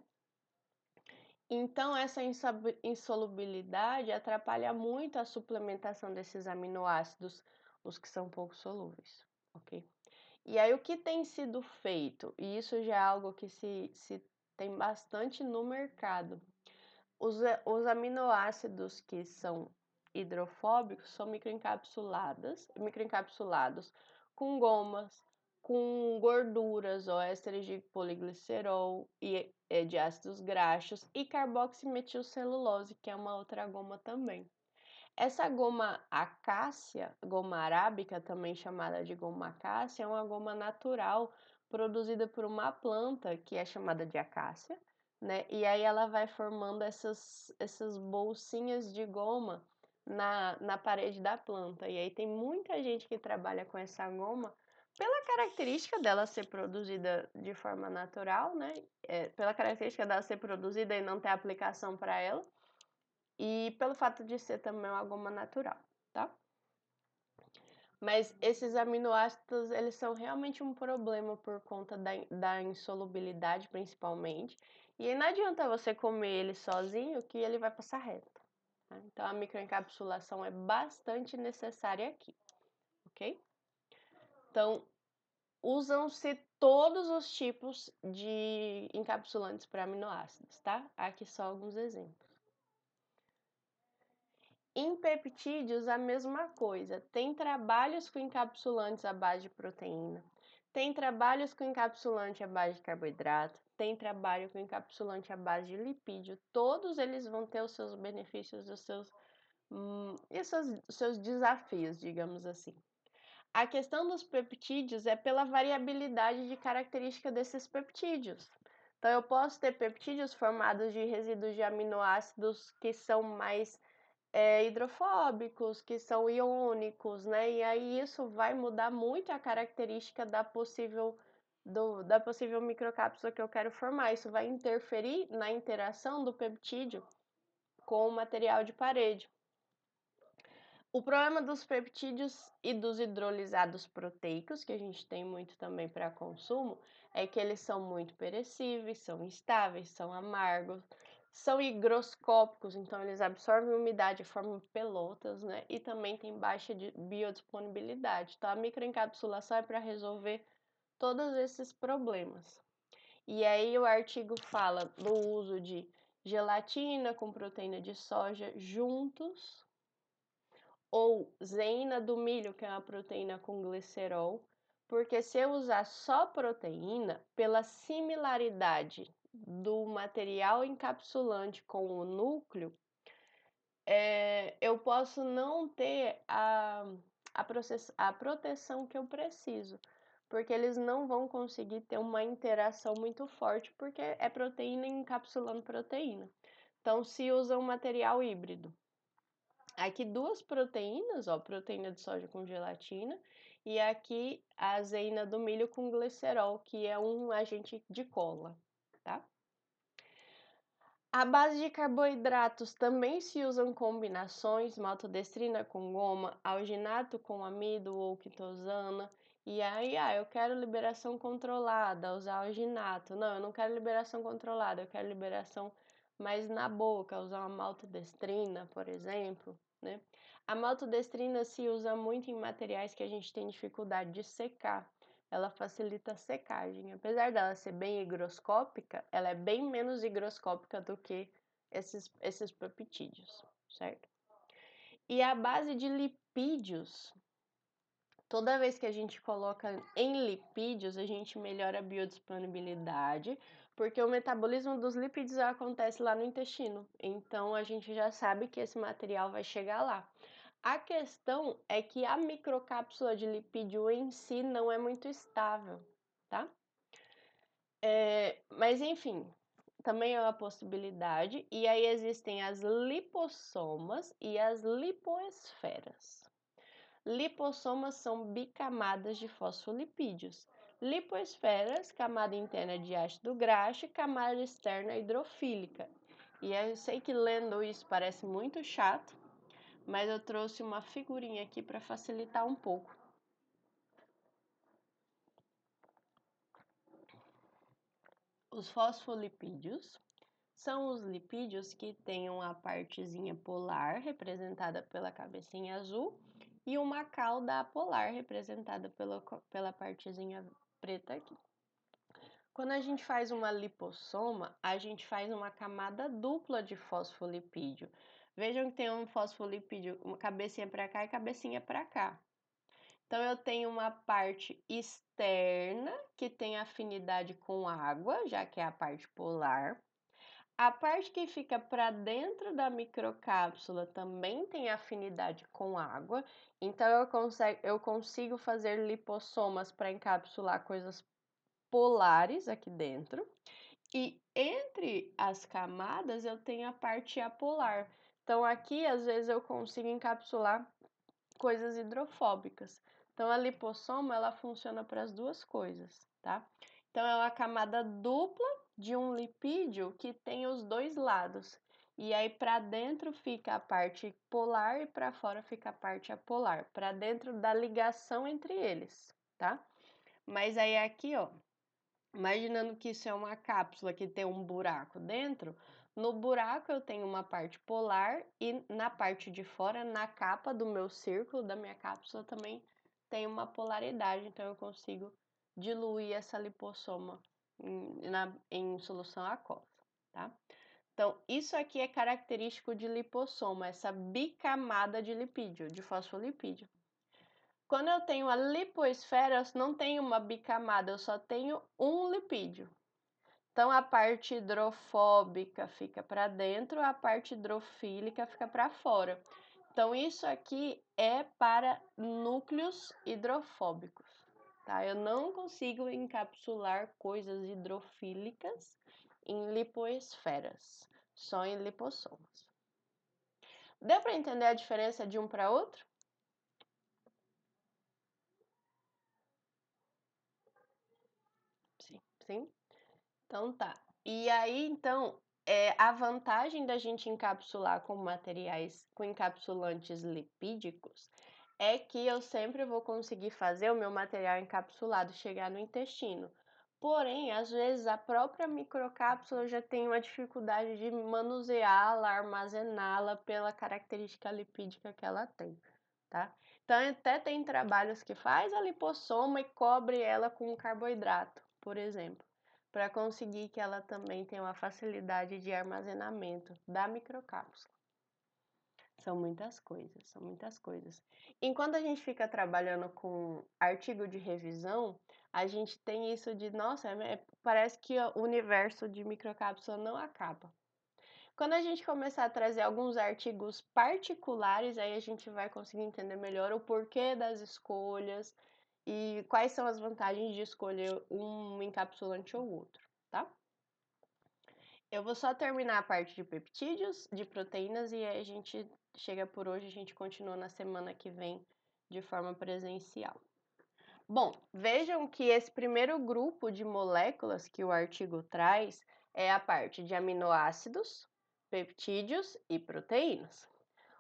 Então, essa insolubilidade atrapalha muito a suplementação desses aminoácidos, os que são pouco solúveis, ok? E aí, o que tem sido feito? E isso já é algo que se tem bastante no mercado. Os aminoácidos que são hidrofóbicos são microencapsulados com gomas, com gorduras ou ésteres de poliglicerol e de ácidos graxos e carboximetilcelulose, que é uma outra goma também. Essa goma acácia, goma arábica, também chamada de goma acácia, é uma goma natural produzida por uma planta que é chamada de acácia, né? E aí ela vai formando essas bolsinhas de goma na parede da planta. E aí tem muita gente que trabalha com essa goma pela característica dela ser produzida de forma natural, né? Pela característica dela ser produzida e não ter aplicação para ela e pelo fato de ser também uma goma natural, tá? Mas esses aminoácidos, eles são realmente um problema por conta da insolubilidade, principalmente. E aí não adianta você comer ele sozinho que ele vai passar reto. Tá? Então, a microencapsulação é bastante necessária aqui, ok? Então, usam-se todos os tipos de encapsulantes para aminoácidos, tá? Aqui só alguns exemplos. Em peptídeos, a mesma coisa. Tem trabalhos com encapsulantes à base de proteína, tem trabalhos com encapsulante à base de carboidrato, tem trabalho com encapsulante à base de lipídio. Todos eles vão ter os seus benefícios, os seus desafios, digamos assim. A questão dos peptídeos é pela variabilidade de característica desses peptídeos. Então, eu posso ter peptídeos formados de resíduos de aminoácidos que são mais hidrofóbicos, que são iônicos, né? E aí isso vai mudar muito a característica da possível microcápsula que eu quero formar. Isso vai interferir na interação do peptídeo com o material de parede. O problema dos peptídeos e dos hidrolisados proteicos, que a gente tem muito também para consumo, é que eles são muito perecíveis, são instáveis, são amargos, são higroscópicos, então eles absorvem umidade e formam pelotas, né? E também tem baixa biodisponibilidade. Então, a microencapsulação é para resolver todos esses problemas. E aí o artigo fala do uso de gelatina com proteína de soja juntos, ou zeina do milho, que é uma proteína com glicerol, porque se eu usar só proteína, pela similaridade do material encapsulante com o núcleo, eu posso não ter a proteção que eu preciso, porque eles não vão conseguir ter uma interação muito forte, porque é proteína encapsulando proteína. Então, se usa um material híbrido. Aqui duas proteínas, ó, proteína de soja com gelatina, e aqui a azeína do milho com glicerol, que é um agente de cola, tá? A base de carboidratos também se usam combinações, maltodestrina com goma, alginato com amido ou quitosana. E aí, eu quero liberação controlada, usar alginato. Não, eu não quero liberação controlada, eu quero liberação mais na boca, usar uma maltodestrina, por exemplo, né? A maltodestrina se usa muito em materiais que a gente tem dificuldade de secar. Ela facilita a secagem. Apesar dela ser bem higroscópica, ela é bem menos higroscópica do que esses peptídeos, certo? E a base de lipídios, toda vez que a gente coloca em lipídios, a gente melhora a biodisponibilidade, porque o metabolismo dos lipídios acontece lá no intestino. Então, a gente já sabe que esse material vai chegar lá. A questão é que a microcápsula de lipídio em si não é muito estável, tá? Mas enfim, também é uma possibilidade. E aí existem as lipossomas e as lipoesferas. Lipossomas são bicamadas de fosfolipídios. Lipoesferas, camada interna de ácido graxo e camada externa hidrofílica. E eu sei que lendo isso parece muito chato, mas eu trouxe uma figurinha aqui para facilitar um pouco. Os fosfolipídios são os lipídios que têm uma partezinha polar, representada pela cabecinha azul, e uma cauda apolar, representada pela partezinha preta aqui. Quando a gente faz uma lipossoma, a gente faz uma camada dupla de fosfolipídio. Vejam que tem um fosfolipídio, uma cabecinha para cá e cabecinha para cá. Então, eu tenho uma parte externa, que tem afinidade com água, já que é a parte polar. A parte que fica para dentro da microcápsula também tem afinidade com água, então eu consigo fazer lipossomas para encapsular coisas polares aqui dentro. E entre as camadas eu tenho a parte apolar. Então, aqui às vezes eu consigo encapsular coisas hidrofóbicas. Então, a lipossoma ela funciona para as duas coisas, tá? Então, é uma camada dupla de um lipídio que tem os dois lados. E aí, para dentro fica a parte polar e para fora fica a parte apolar, para dentro da ligação entre eles, tá? Mas aí, aqui, ó, imaginando que isso é uma cápsula que tem um buraco dentro, no buraco eu tenho uma parte polar e na parte de fora, na capa do meu círculo, da minha cápsula, também tem uma polaridade, então eu consigo diluir essa lipossoma em solução aquosa, tá? Então, isso aqui é característico de lipossoma, essa bicamada de lipídio, de fosfolipídio. Quando eu tenho a lipoesfera, eu não tenho uma bicamada, eu só tenho um lipídio. Então, a parte hidrofóbica fica para dentro, a parte hidrofílica fica para fora. Então, isso aqui é para núcleos hidrofóbicos, tá? Eu não consigo encapsular coisas hidrofílicas em lipoesferas, só em lipossomas. Deu para entender a diferença de um para outro? Sim, sim. Então tá. E aí, então, a vantagem da gente encapsular com materiais, com encapsulantes lipídicos, é que eu sempre vou conseguir fazer o meu material encapsulado chegar no intestino. Porém, às vezes a própria microcápsula já tem uma dificuldade de manuseá-la, armazená-la pela característica lipídica que ela tem, tá? Então, até tem trabalhos que faz a lipossoma e cobre ela com carboidrato, por exemplo, para conseguir que ela também tenha uma facilidade de armazenamento da microcápsula. São muitas coisas, são muitas coisas. Enquanto a gente fica trabalhando com artigo de revisão, a gente tem isso de, nossa, parece que o universo de microcápsula não acaba. Quando a gente começar a trazer alguns artigos particulares, aí a gente vai conseguir entender melhor o porquê das escolhas e quais são as vantagens de escolher um encapsulante ou outro, tá? Eu vou só terminar a parte de peptídeos, de proteínas, e aí a gente chega por hoje, a gente continua na semana que vem de forma presencial. Bom, vejam que esse primeiro grupo de moléculas que o artigo traz é a parte de aminoácidos, peptídeos e proteínas.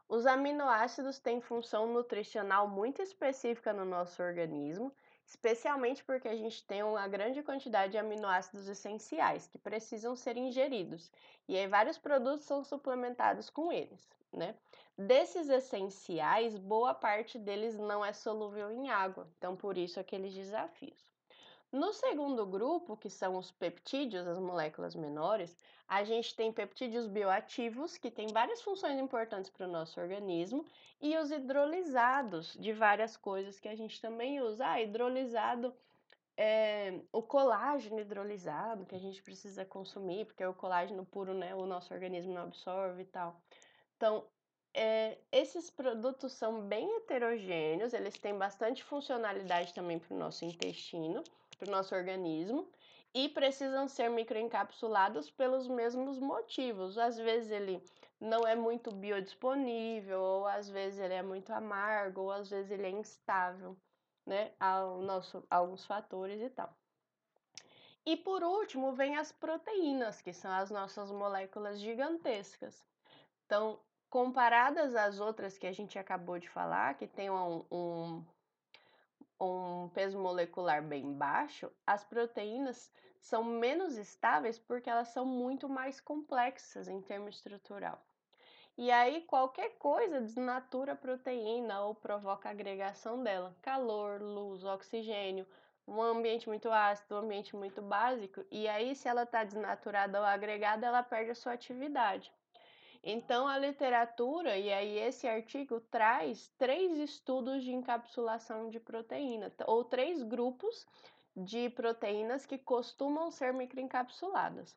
Os aminoácidos têm função nutricional muito específica no nosso organismo, especialmente porque a gente tem uma grande quantidade de aminoácidos essenciais que precisam ser ingeridos, e aí vários produtos são suplementados com eles, né? Desses essenciais, boa parte deles não é solúvel em água, então por isso aqueles desafios. No segundo grupo, que são os peptídeos, as moléculas menores, a gente tem peptídeos bioativos, que têm várias funções importantes para o nosso organismo, e os hidrolisados, de várias coisas que a gente também usa. Hidrolisado é o colágeno hidrolisado, que a gente precisa consumir, porque é o colágeno puro, né, o nosso organismo não absorve e tal. Então, esses produtos são bem heterogêneos, eles têm bastante funcionalidade também para o nosso intestino, para o nosso organismo e precisam ser microencapsulados pelos mesmos motivos. Às vezes ele não é muito biodisponível, ou às vezes ele é muito amargo, ou às vezes ele é instável, né, a alguns fatores e tal. E por último, vem as proteínas, que são as nossas moléculas gigantescas. Então, comparadas às outras que a gente acabou de falar, que tem um peso molecular bem baixo, as proteínas são menos estáveis porque elas são muito mais complexas em termos estrutural. E aí, qualquer coisa desnatura a proteína ou provoca a agregação dela. Calor, luz, oxigênio, um ambiente muito ácido, um ambiente muito básico. E aí, se ela está desnaturada ou agregada, ela perde a sua atividade. Então, a literatura, e aí esse artigo traz 3 estudos de encapsulação de proteína, ou 3 grupos de proteínas que costumam ser microencapsuladas.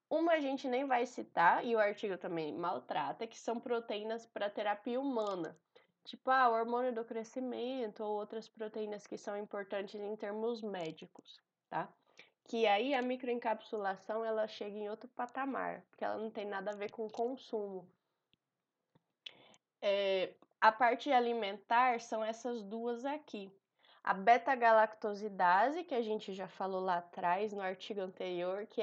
Uma a gente nem vai citar, e o artigo também maltrata, que são proteínas para terapia humana, tipo o hormônio do crescimento ou outras proteínas que são importantes em termos médicos, tá? Que aí a microencapsulação ela chega em outro patamar, porque ela não tem nada a ver com consumo. A parte alimentar são essas duas aqui. A beta-galactosidase, que a gente já falou lá atrás, no artigo anterior, que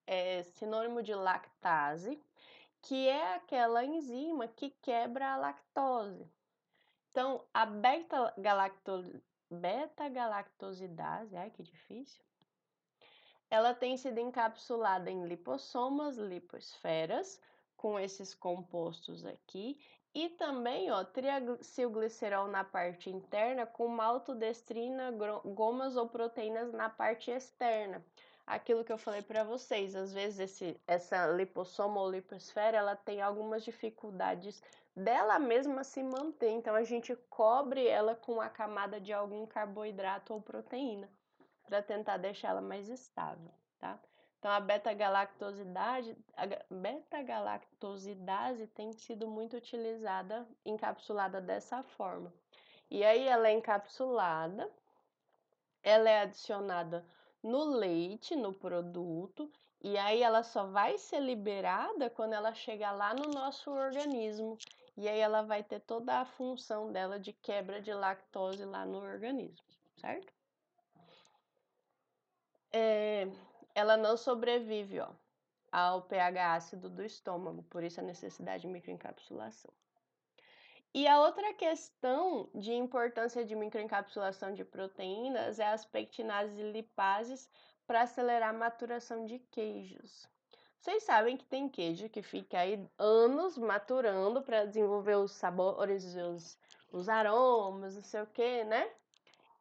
é sinônimo de lactase, que é aquela enzima que quebra a lactose. Então, a beta-galactosidase, ai que difícil, ela tem sido encapsulada em lipossomas, liposferas, com esses compostos aqui, e também, ó, triacilglicerol na parte interna com maltodestrina, gomas ou proteínas na parte externa. Aquilo que eu falei para vocês, às vezes essa lipossoma ou liposfera, ela tem algumas dificuldades dela mesma se manter, então a gente cobre ela com a camada de algum carboidrato ou proteína para tentar deixar ela mais estável, tá? Então, a beta-galactosidase tem sido muito utilizada, encapsulada dessa forma. E aí, ela é encapsulada, ela é adicionada no leite, no produto, e aí ela só vai ser liberada quando ela chegar lá no nosso organismo. E aí, ela vai ter toda a função dela de quebra de lactose lá no organismo, certo? Ela não sobrevive, ó, ao pH ácido do estômago, por isso a necessidade de microencapsulação. E a outra questão de importância de microencapsulação de proteínas é as pectinases e lipases para acelerar a maturação de queijos. Vocês sabem que tem queijo que fica aí anos maturando para desenvolver os sabores, os aromas, não sei o que, né?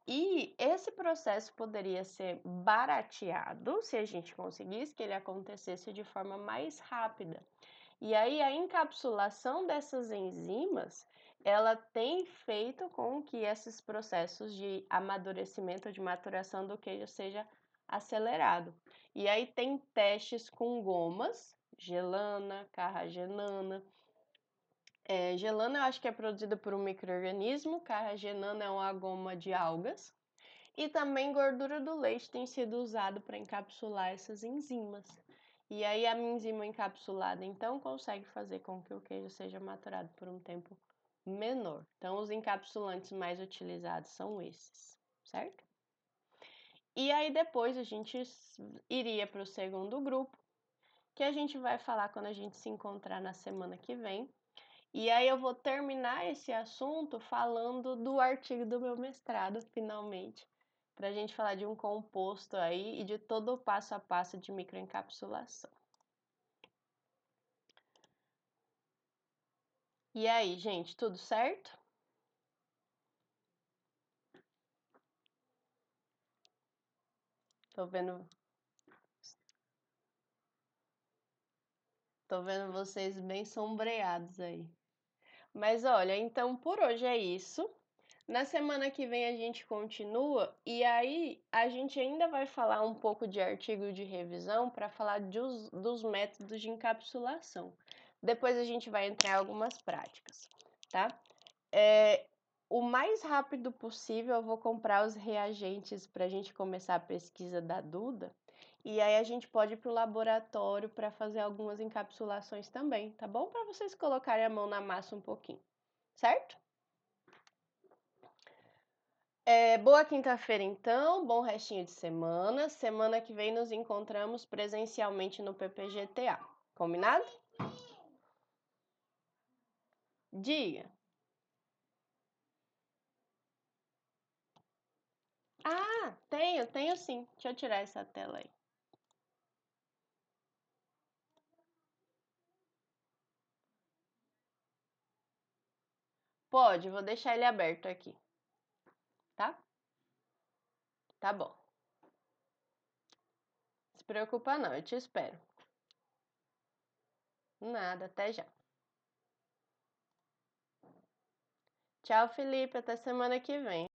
E esse processo poderia ser barateado se a gente conseguisse que ele acontecesse de forma mais rápida. E aí a encapsulação dessas enzimas, ela tem feito com que esses processos de amadurecimento, de maturação do queijo seja acelerado. E aí tem testes com gomas, gelana, carragenana. Gelana eu acho que é produzida por um micro-organismo, carragenana é uma goma de algas. E também gordura do leite tem sido usado para encapsular essas enzimas. E aí a enzima encapsulada então consegue fazer com que o queijo seja maturado por um tempo menor. Então os encapsulantes mais utilizados são esses, certo? E aí depois a gente iria para o segundo grupo, que a gente vai falar quando a gente se encontrar na semana que vem. E aí eu vou terminar esse assunto falando do artigo do meu mestrado, finalmente, para a gente falar de um composto aí e de todo o passo a passo de microencapsulação. E aí, gente, tudo certo? Tô vendo vocês bem sombreados aí. Mas olha, então por hoje é isso. Na semana que vem a gente continua e aí a gente ainda vai falar um pouco de artigo de revisão para falar dos métodos de encapsulação. Depois a gente vai entrar em algumas práticas, tá? o mais rápido possível eu vou comprar os reagentes para a gente começar a pesquisa da Duda. E aí a gente pode ir para o laboratório para fazer algumas encapsulações também, tá bom? Para vocês colocarem a mão na massa um pouquinho, certo? Boa quinta-feira então, bom restinho de semana. Semana que vem nos encontramos presencialmente no PPGTA. Combinado? Diga. Ah, tenho sim. Deixa eu tirar essa tela aí. Pode, vou deixar ele aberto aqui, tá? Tá bom. Se preocupa não, eu te espero. Nada, até já. Tchau, Felipe, até semana que vem.